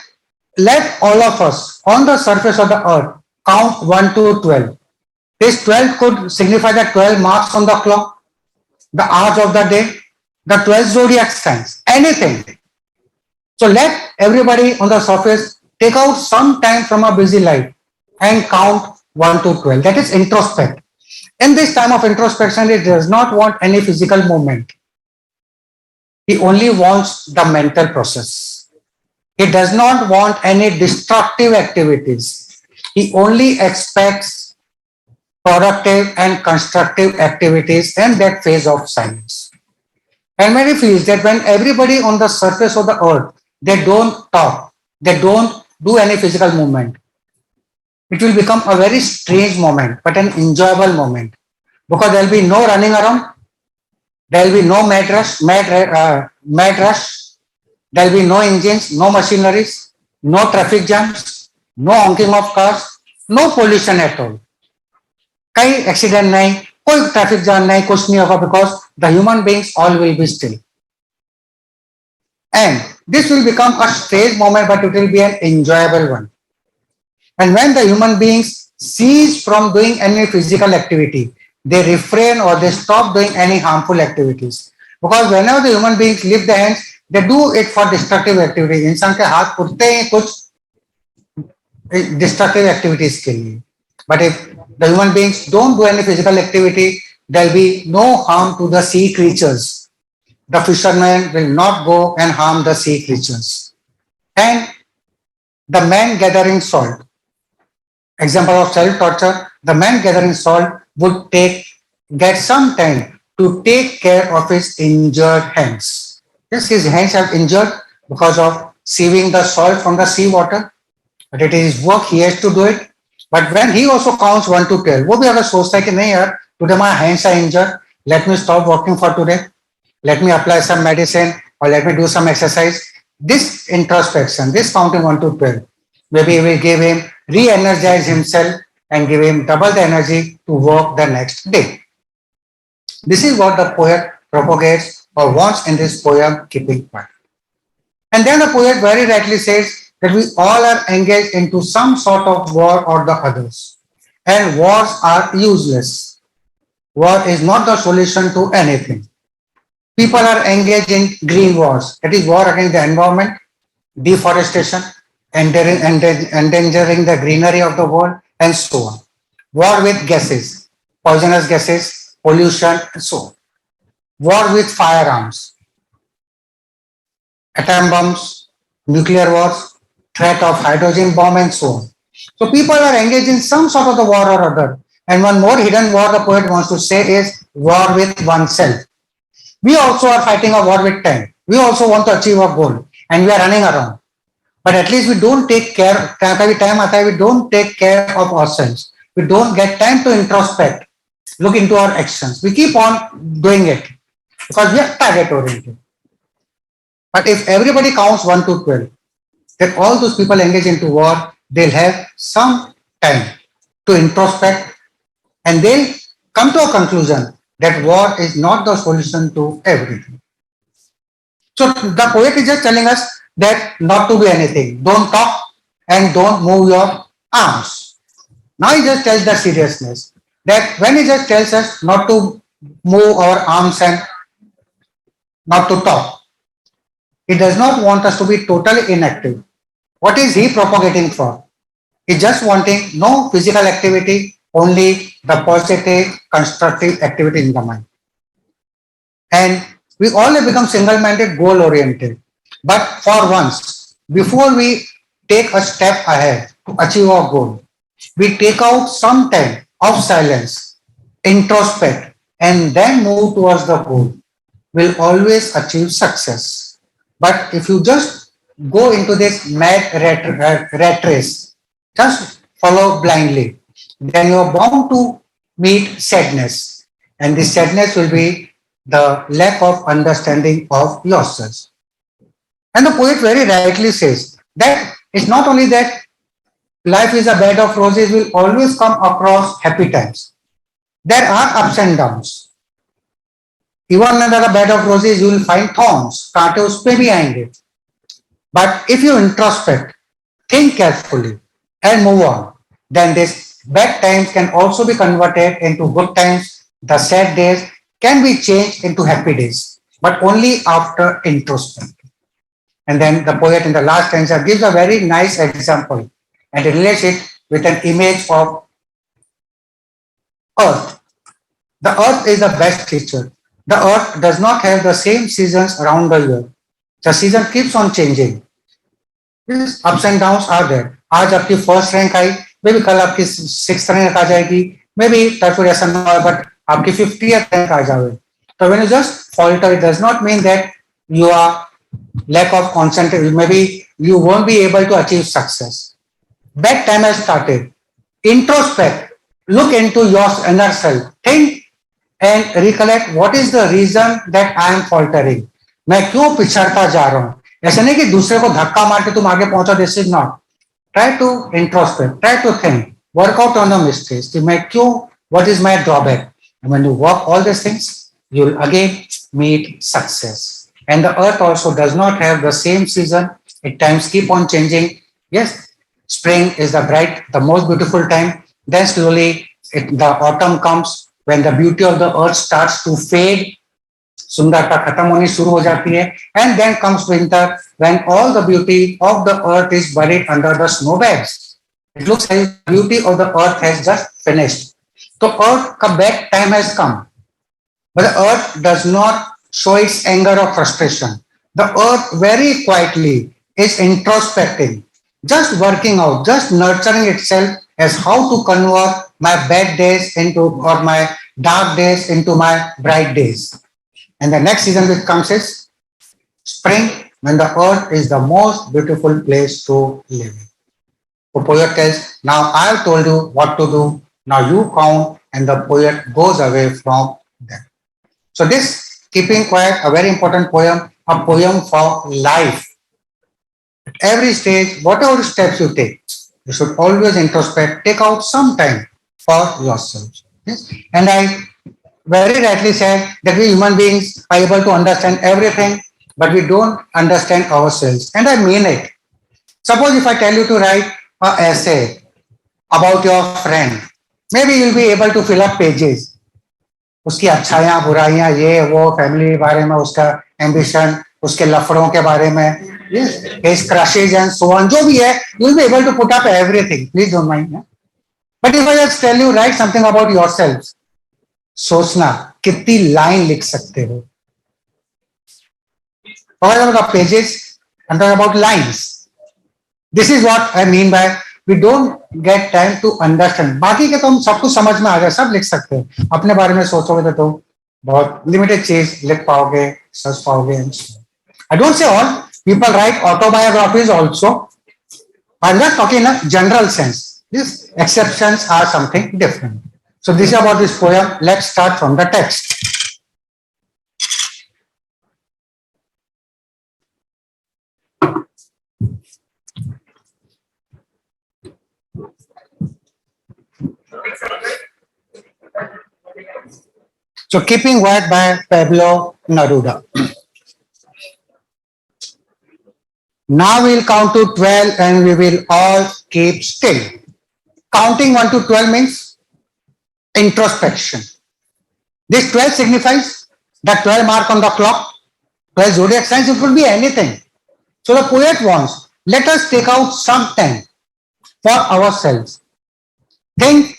let all of us on the surface of the earth count 1 to 12. This 12 could signify the 12 marks on the clock, the hours of the day, the 12 zodiac signs, anything. So let everybody on the surface take out some time from a busy life and count 1 to 12. That is introspect. In this time of introspection, it does not want any physical movement. He only wants the mental process. He does not want any destructive activities. He only expects productive and constructive activities in that phase of silence. And when he feels that when everybody on the surface of the earth they don't talk, they don't do any physical movement. It will become a very strange moment, but an enjoyable moment because there will be no running around, there will be no mad rush, there will be no engines, no machineries, no traffic jams, no honking of cars, no pollution at all. कई accident नहीं, कोई traffic jam नहीं, कुछ नहीं होगा because the human beings all will be still and this will become a strange moment but it will be an enjoyable one. And when the human beings cease from doing any physical activity, they refrain or they stop doing any harmful activities, because whenever the human beings lift their hands, they do it for destructive activity. इंसान के हाथ उठते हैं कुछ destructive activities के लिए. But if the human beings don't do any physical activity, there will be no harm to the sea creatures. The fishermen will not go and harm the sea creatures. And the man gathering salt, example of self-torture, the man gathering salt would get some time to take care of his injured hands. Yes, his hands have injured because of sieving the salt from the sea water, but it is his work, he has to do it. But when he also counts 1 to 12, वो भी अगर सोचता है कि नहीं यार, today my hands are injured, let me stop working for today, let me apply some medicine or let me do some exercise. This introspection, this counting 1 to 12, maybe it will give him, re-energize himself and give him double the energy to work the next day. This is what the poet propagates or wants in this poem, Keeping Quiet. And then the poet very rightly says that we all are engaged into some sort of war or the others. And wars are useless. War is not the solution to anything. People are engaged in green wars. That is war against the environment, deforestation, endangering the greenery of the world, and so on. War with gases, poisonous gases, pollution, and so on. War with firearms, atom bombs, nuclear wars, threat of hydrogen bomb, and so on. So people are engaged in some sort of the war or other. And one more hidden war the poet wants to say is war with oneself. We also are fighting a war with time. We also want to achieve a goal and we are running around. But at least we don't take care, we don't take care of ourselves. We don't get time to introspect, look into our actions. We keep on doing it because we are target oriented. But if everybody counts 1 to 12, then all those people engaged into war, they'll have some time to introspect and they'll come to a conclusion that war is not the solution to everything. So the poet is just telling us that not to do anything. Don't talk and don't move your arms. Now he just tells the seriousness that when he just tells us not to move our arms and not to talk, he does not want us to be totally inactive. What is he propagating for? He's just wanting no physical activity, only the positive, constructive activity in the mind. And we all have become single-minded, goal-oriented. But for once, before we take a step ahead to achieve our goal, we take out some time of silence, introspect, and then move towards the goal. We'll always achieve success. But if you just go into this mad rat race, just follow blindly, then you are bound to meet sadness. And this sadness will be the lack of understanding of yourself. And the poet very rightly says that it's not only that life is a bed of roses, will always come across happy times. There are ups and downs. Even under a bed of roses, you will find thorns, कांटे उस पे भी आएंगे. But if you introspect, think carefully, and move on, then these bad times can also be converted into good times. The sad days can be changed into happy days, but only after introspection. And then the poet in the last stanza gives a very nice example and relates it with an image of earth. The earth is the best teacher. The earth does not have the same seasons around the year. The season keeps on changing. These ups and downs are there. आज आपकी first rank I, may be कल आपकी 6th rank आ जाएगी, may be touchwood ऐसा ना हो, but आपकी 50th rank आ जाए. So when you just falter, it does not mean that you are lack of concentration, maybe you won't be able to achieve success. Bad time has started. Introspect, look into your inner self, think and recollect what is the reason that I am faltering. मैं क्यों पिछड़ता जा रहा हूं? ऐसा नहीं कि दूसरे को धक्का मार के तुम आगे पहुंचो. This is not. Try to introspect, try to think, work out on the mistakes. कि मैं क्यों, what is my drawback? And when you work all these things, you'll again meet success. And the earth also does not have the same season. At times keep on changing. Yes, spring is the bright, the most beautiful time. Then slowly the autumn comes when the beauty of the earth starts to fade. सुंदरता खत्म होनी शुरू हो जाती है. And then comes winter when all the beauty of the earth is buried under the snow bags. It looks like the beauty of the earth has just finished. So earth ka bad time has come. But the earth does not show its anger or frustration. The earth very quietly is introspecting, just working out, just nurturing itself as how to convert my bad days into, or my dark days into my bright days. And the next season which comes is spring, when the earth is the most beautiful place to live in. The poet tells, now I have told you what to do, now you count, and the poet goes away from them. So this Keeping Quiet, a very important poem, a poem for life. At every stage, whatever steps you take, you should always introspect, take out some time for yourself. Yes? And I very rightly said that we human beings are able to understand everything, but we don't understand ourselves. And I mean it. Suppose if I tell you to write an essay about your friend, maybe you'll be able to fill up pages. उसकी अच्छाइयाँ बुराइयाँ ये वो family के बारे में उसका ambition उसके लफड़ों के बारे में his crushes and so on जो भी है you'll be able to put up everything. Please don't mind. Yeah? But if I just tell you write something about yourself, सोचना कितनी लाइन लिख सकते हो. About pages, I'm talking about lines. This is what I mean by we don't get time to understand. बाकी के तो हम सब कुछ समझ में आ जाए, सब लिख सकते हैं. अपने बारे में सोचोगे तो बहुत लिमिटेड चीज लिख पाओगे, सोच पाओगे. I don't say all people write autobiographies also. I'm not talking in a general sense. These exceptions are something different. So this is about this poem. Let's start from the text. So Keeping Quiet by Pablo Neruda. Now we'll count to 12 and we will all keep still. Counting 1 to 12 means introspection. This 12 signifies the 12 mark on the clock, 12 zodiac signs, it could be anything. So the poet wants, let us take out some time for ourselves. Think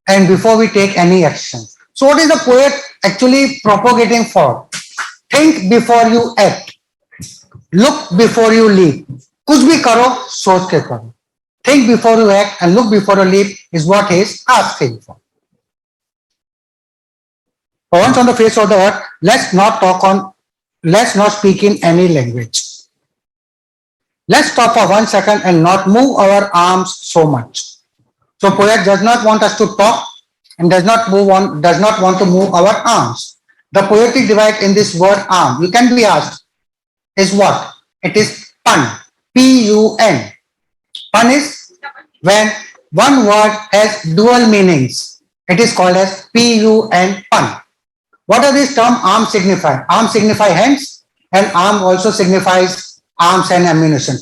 and before we take any action. So what is the poet actually propagating for? Think before you act. Look before you leap. कुछ भी करो, सोच के करो. Think before you act and look before you leap is what he is asking for. For once on the face of the earth, let's not speak in any language. Let's stop for 1 second and not move our arms so much. So poet does not want us to talk and does not want to move our arms. The poetic device in this word arm, you can be asked, is what? It is pun. P-U-N. Pun is when one word has dual meanings. It is called as P-U-N, pun. What does this term arm signify? Arm signify hands and arm also signifies arms and ammunition.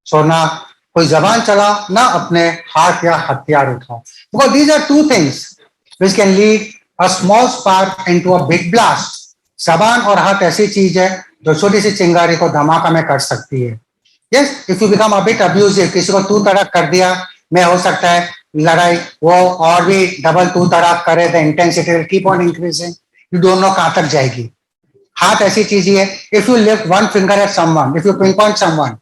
So now, कोई जबान चला ना अपने हाथ या हथियार उठाओ. Because these are two things which can lead a small spark into a big blast. जबान और हाथ ऐसी चीज है जो छोटी सी चिंगारी को धमाका में कर सकती है. Yes, if you become a bit abusive, किसी को तू तड़क कर दिया, मैं हो सकता है लड़ाई वो और भी डबल तू तड़क करे, the intensity will keep on increasing. You don't know कहाँ तक जाएगी. हाथ ऐसी चीज ही है. If you lift one finger at someone, if you pinpoint someone,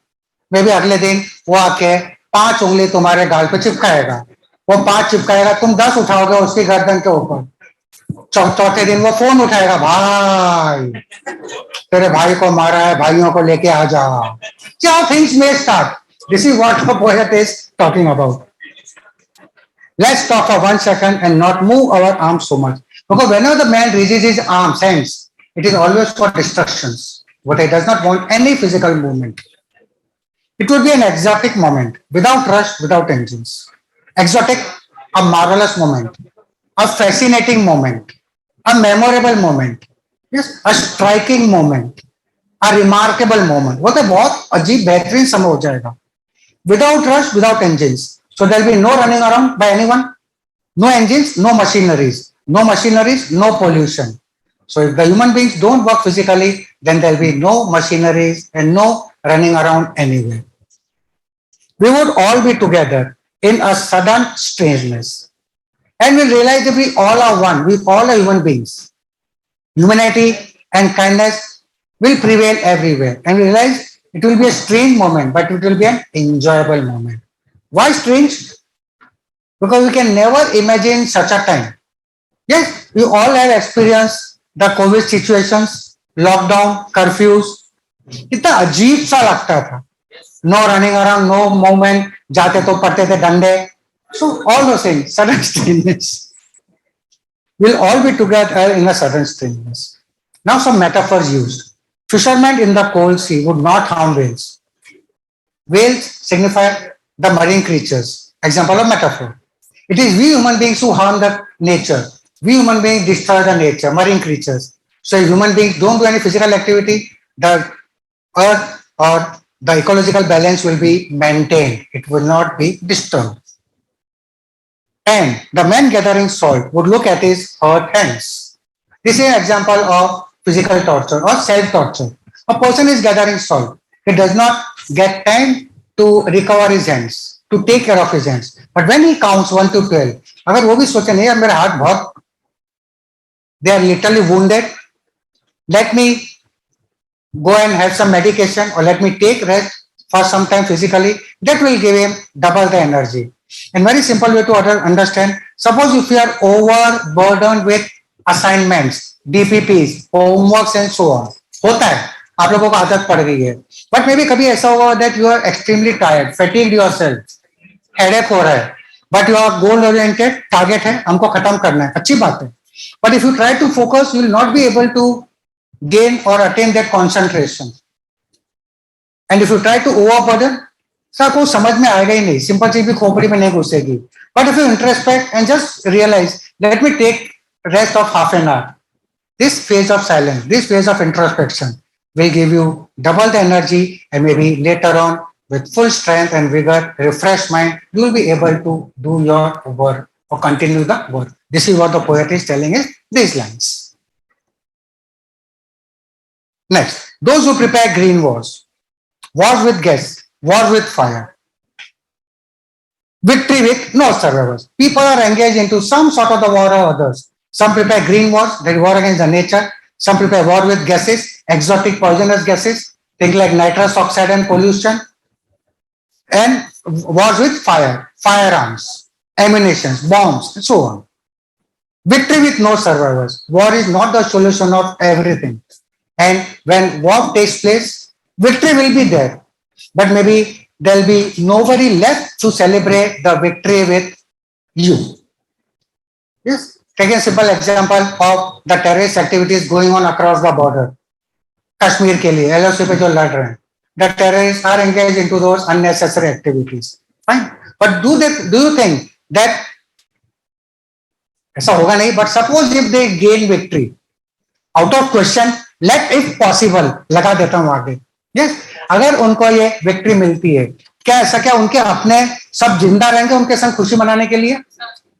maybe अगले दिन वो आके 5 उंगली तुम्हारे गाल पे चिपकाएगा. वो 5 चिपकाएगा, तुम 10 उठाओगे उसकी गर्दन के ऊपर. चौथे दिन वो फोन उठाएगा, भाई तेरे भाई को मारा है, भाइयों को लेके आ जा. See how things may start. This is what the poet is talking about. Let's talk for 1 second and not move our arms so much. Because whenever the man raises his arms, hands, it is always for distractions. What he does not want any physical movement. It will be an exotic moment, without rush, without engines. Exotic, a marvelous moment, a fascinating moment, a memorable moment, yes, a striking moment, a remarkable moment. वो तो बहुत अजीब बेहतरीन समय हो जाएगा. Without rush, without engines. So there will be no running around by anyone, no engines, no machineries, no pollution. So if the human beings don't work physically, then there will be no machineries and no running around anywhere. We would all be together in a sudden strangeness. And we realize that we all are one, we all are human beings. Humanity and kindness will prevail everywhere. And we realize it will be a strange moment, but it will be an enjoyable moment. Why strange? Because we can never imagine such a time. Yes, we all have experienced the COVID situations, lockdown, curfews. कितना अजीब सा लगता था. No running around, no movement, जाते तो पड़ते थे डंडे. So all those things, sudden strangeness. We'll all be together in a sudden strangeness. Now some metaphors used. Fishermen in the cold sea would not harm whales. Whales signify the marine creatures. Example of metaphor. It is we human beings who harm the nature. We human beings destroy the nature, marine creatures. So if human beings don't do any physical activity, the earth or the ecological balance will be maintained. It will not be disturbed. And the man gathering salt would look at his hurt hands. This is an example of physical torture or self-torture. A person is gathering salt. He does not get time to recover his hands, to take care of his hands. But when he counts 1 to 12, अगर वो भी सोचे नहीं यार मेरा हाथ बहुत, they are literally wounded, let me go and have some medication or let me take rest for some time physically, that will give him double the energy. And very simple way to understand, suppose if you are overburdened with assignments, DPPs, homeworks and so on, होता है, आप लोगों को आदत पड़ गई है. But maybe कभी ऐसा होगा that you are extremely tired, fatigued yourself, headache हो रहा है, but you are goal oriented, target है, हमको खत्म करना है, अच्छी बात है. But if you try to focus, you will not be able to gain or attain that concentration. And if you try to overburden, sir को समझ में आएगा ही नहीं, सिंपल चीज भी खोपड़ी में नहीं घुसेगी. But if you introspect and just realize, let me take rest of half an hour. This phase of silence, this phase of introspection will give you double the energy, and maybe later on with full strength and vigor, refreshed mind, you will be able to do your work or continue the work. This is what the poet is telling us, these lines. Next, those who prepare green wars, wars with gas, war with fire, victory with no survivors. People are engaged into some sort of the war or others. Some prepare green wars, that war against the nature. Some prepare war with gases, exotic poisonous gases, things like nitrous oxide and pollution. And wars with fire, firearms, ammunitions, bombs, and so on. Victory with no survivors. War is not the solution of everything. And when war takes place, victory will be there. But maybe there will be nobody left to celebrate the victory with you. Yes. Take a simple example of the terrorist activities going on across the border. Kashmir के लिए LOC पे जो लड़ रहे हैं. The terrorists are engaged into those unnecessary activities. Fine. But do you think that ऐसा होगा नहीं? But suppose if they gain victory, out of question, let if possible लगा देता हूँ आगे. Yes. अगर उनको ये विक्ट्री मिलती है, क्या ऐसा क्या उनके अपने सब जिंदा रहेंगे उनके संग खुशी मनाने के लिए?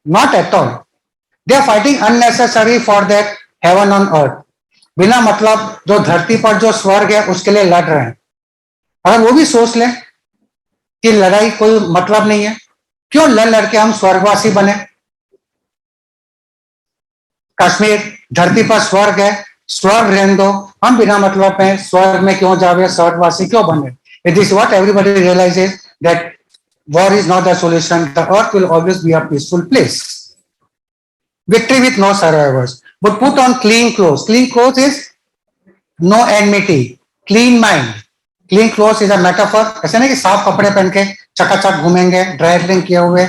Not at all. They are fighting unnecessary for that heaven on earth. बिना मतलब जो धरती पर जो स्वर्ग है उसके लिए लड़ रहे हैं. अगर वो भी सोच लें कि लड़ाई कोई मतलब नहीं है, क्यों लड़ के हम स्वर्गवासी बने? कश्मीर धरती पर स्वर्ग है, स्वर्ग रहने दो, हम बिना मतलब में स्वर्ग में क्यों जावे, स्वर्गवासी क्यों बने? It is what everybody realizes, that war is not the solution. The earth will always be a peaceful place. Victory with no survivors. but put on clean clothes. Clean clothes is no enmity. Clean mind. Clean clothes is a metaphor. ऐसा नहीं कि साफ कपड़े पहन के चकाचक घूमेंगे, dry clean किए हुए.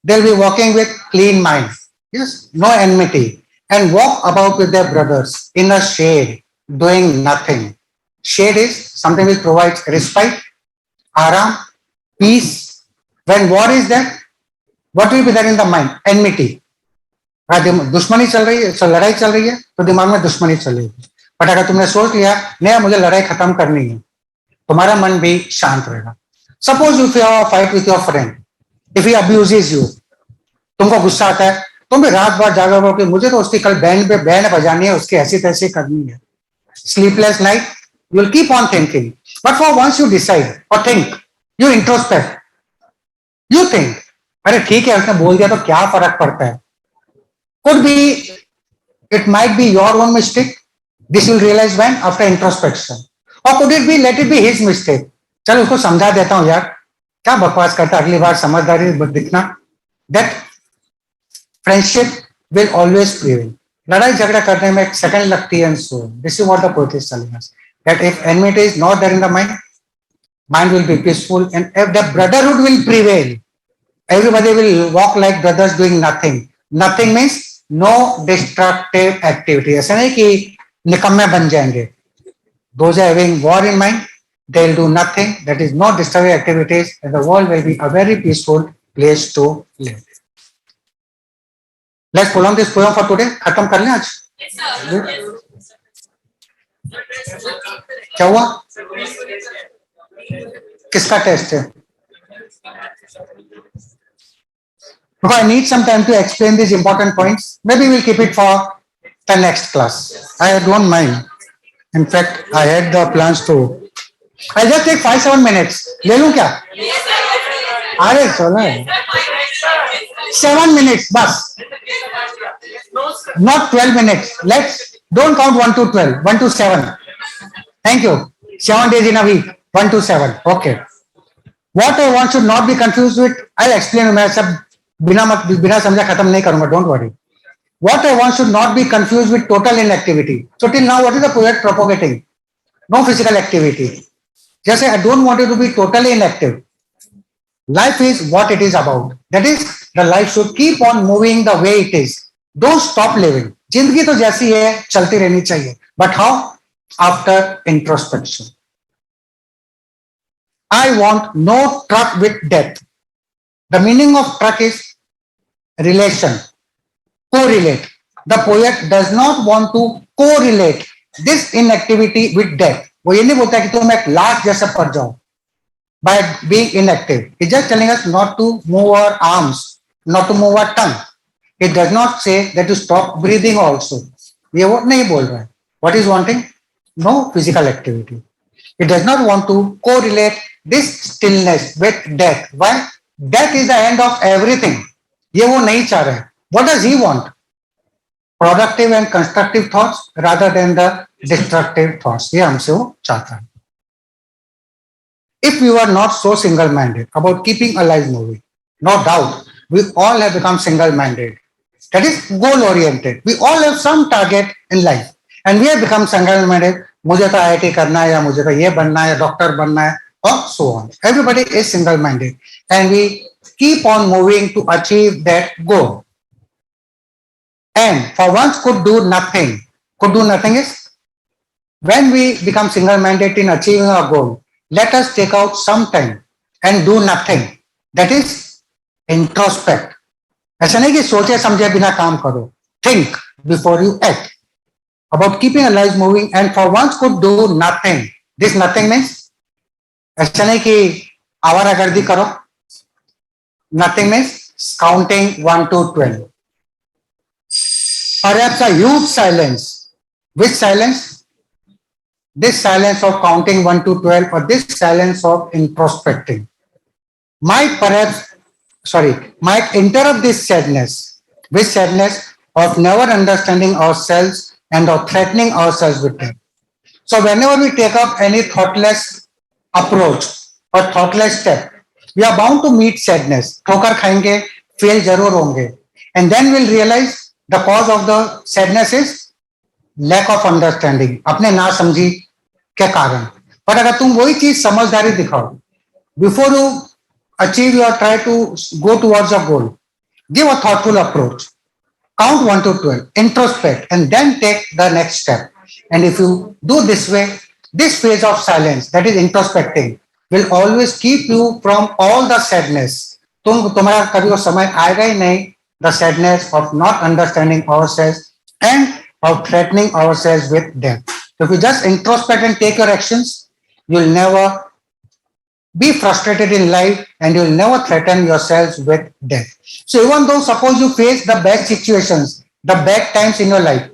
They'll be walking with clean mind. Yes, no enmity. And walk about with their brothers in a shade, doing nothing. Shade is something which provides respite, aram, peace. When war is there, what will be there in the mind? Enmity. दुश्मनी चल रही है, लड़ाई चल रही है, तो दिमाग में दुश्मनी चलेगी. बट अगर तुमने सोच लिया नहीं मुझे लड़ाई खत्म करनी है, तुम्हारा मन भी शांत रहेगा. Suppose if you have a fight with your friend, if he abuses you, तुमको गुस्सा आता है, तुम भी रात भर जागे हो कि मुझे तो उसकी कल बैंड बजानी है, उसकी ऐसी तैसी करनी है. Sleepless night, you will keep on thinking. But for once you decide और think, you introspect, you think अरे ठीक है उसने बोल दिया तो क्या फर्क पड़ता है. Could be, it might be your own mistake. This will realize when after introspection. Or could it be, let it be his mistake. चल उसको समझा देता हूं यार, क्या बकवास करता, अगली बार समझदारी दिखना. That friendship will always prevail. लड़ाई झगड़ा करने में एक सेकंड लगती है. So this is what the poet is telling us. That if enmity is not there in the mind, mind will be peaceful, and if the brotherhood will prevail, everybody will walk like brothers doing nothing. Nothing means no destructive activity. ऐसा नहीं कि निकम्मे बन जाएंगे. Those are having war in mind, they will do nothing. That is no destructive activities, and the world will be a very peaceful place to live. Let's prolong this poem for today. खत्म कर लें आज. क्या हुआ? किसका test है? Because I need some time to explain these important points. Maybe we'll keep it for the next class. I don't mind. In fact, I had the plans to. I'll just take 5-7 minutes. ले लूं क्या? अरे चलो. 7 minutes, बस. Not 12 minutes. Don't count 1 to 12. 1 to 7. Thank you. 7 days in a week. 1 to 7. Okay. What I want should not be confused with. I'll explain. मैं सब बिना समझा खत्म नहीं करूंगा. Don't worry. What I want should not be confused with total inactivity. So till now, what is the poet propagating? No physical activity. Just say I don't want you to be totally inactive. Life is what it is about. That is, the life should keep on moving the way it is. Don't stop living. जिंदगी तो जैसी है चलती रहनी चाहिए. But how? After introspection. I want no truck with death. The meaning of truck is relation, correlate. The poet does not want to correlate this inactivity with death. वो ये नहीं बोलता कि तुम एक लाश जैसे पड़ जाओ by being inactive. He's just telling us not to move our arms, not to move our tongue. It does not say that to stop breathing also. ये वो नहीं बोल रहा है. What is wanting? No physical activity. It does not want to correlate this stillness with death. Why? Death is the end of everything. ये वो नहीं चाह रहा है. What does he want? Productive and constructive thoughts rather than the destructive thoughts. ये हमसे वो चाहता है. If we were not so single-minded about keeping alive moving, no doubt we all have become single-minded. That is goal-oriented. We all have some target in life, and we have become single-minded. मुझे तो IIT करना है, या मुझे तो ये बनना है, डॉक्टर बनना है, or so on. Everybody is single-minded, and we keep on moving to achieve that goal. And for once could do nothing. Could do nothing is when we become single-minded in achieving our goal. Let us take out some time and do nothing. That is introspect. ऐसा नहीं कि सोचे समझे बिना काम करो. Think before you act. About keeping our lives moving, and for once could do nothing. This nothing means ऐसा नहीं कि आवारागर्दी करो. Nothing means counting 1 to 12. Perhaps a huge silence. Which silence? This silence of counting 1 to 12, or this silence of introspecting might interrupt this sadness. Which sadness? Of never understanding ourselves and of threatening ourselves with them. So whenever we take up any thoughtless approach or thoughtless step, we are bound to meet sadness. ठोकर खाएंगे, fail जरूर होंगे, and then we'll realize The cause of the sadness is lack of understanding, अपने ना समझी के कारण. पर अगर तुम वही चीज समझदारी दिखाओ, before you achieve or try to go towards a goal, give a thoughtful approach. Count 1 to 12, introspect, and then take the next step. And if you do this way, this phase of silence, that is introspecting, will always keep you from all the sadness. तुम्हारा कभी वो समय आएगा ही नहीं, the sadness of not understanding ourselves and of threatening ourselves with death. So if you just introspect and take your actions, you'll never be frustrated in life and you'll never threaten yourselves with death. So even though suppose you face the bad situations, the bad times in your life,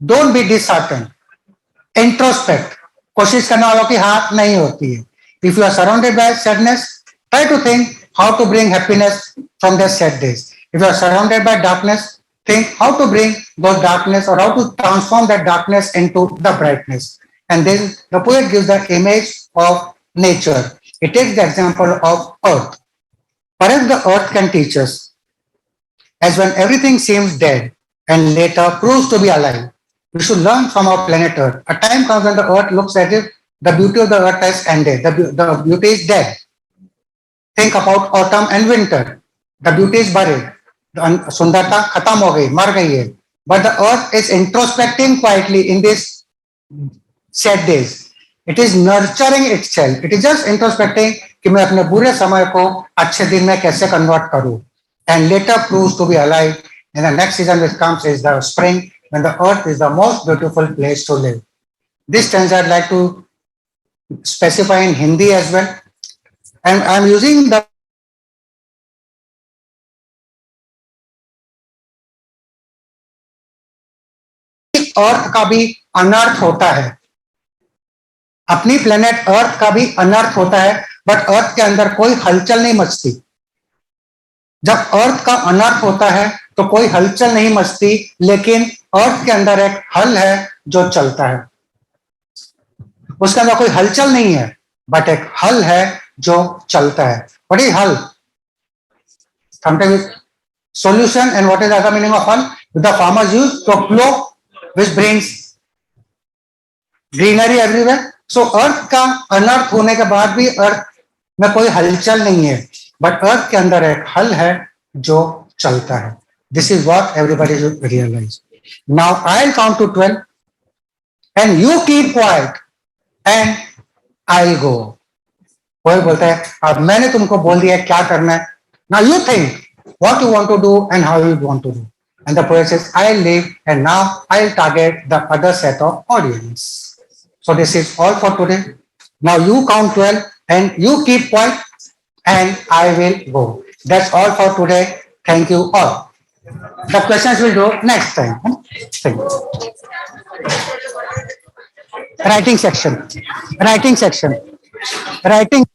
don't be disheartened. Introspect. कोशिश करना वालों की हाथ नहीं होती है. If you are surrounded by sadness, try to think how to bring happiness from the sad days. If you are surrounded by darkness, think how to bring those darkness or how to transform that darkness into the brightness. And then the poet gives the image of nature. It takes the example of earth. Perhaps the earth can teach us, as when everything seems dead and later proves to be alive, we should learn from our planet Earth. A time comes when the earth looks as if the beauty of the earth has ended. The beauty is dead. Think about autumn and winter. The beauty is buried. सुंदरता खत्म हो गई, मर गई है. But the earth is introspecting quietly in these sad days. It is nurturing itself. It is just introspecting कि मैं अपने बुरे समय को अच्छे दिन में कैसे convert करूं. And later proves to be alive. And the next season which comes is the spring, when the earth is the most beautiful place to live. This stanza I'd like to specify in Hindi as well. And I'm using the अर्थ का भी अनर्थ होता है. अपनी planet earth का भी अनर्थ होता है, बट अर्थ के अंदर कोई हलचल नहीं मचती. जब अर्थ का अनर्थ होता है तो कोई हलचल नहीं मचती, लेकिन अर्थ के अंदर एक हल है जो चलता है. उसके अंदर कोई हलचल नहीं है, बट एक हल है जो चलता है. व्हाट इज हल? Sometimes solution. And what is the other meaning of hull? The farmers use to plow, which brings greenery everywhere. So earth का अनर्थ होने के बाद भी अर्थ में कोई हलचल नहीं है, बट अर्थ के अंदर एक हल है जो चलता है. This is what everybody should realize. Now I'll count to 12 and you keep quiet and I'll go. कोई बोलता है अब मैंने तुमको बोल दिया क्या करना है. Now you think what you want to do and how you want to do. And the poet says, I'll leave and now I'll target the other set of audience. So this is all for today. Now you count 12 and you keep quiet and I will go. That's all for today. Thank you all. The questions will do next time. Thank you. Writing section. Writing section. Writing.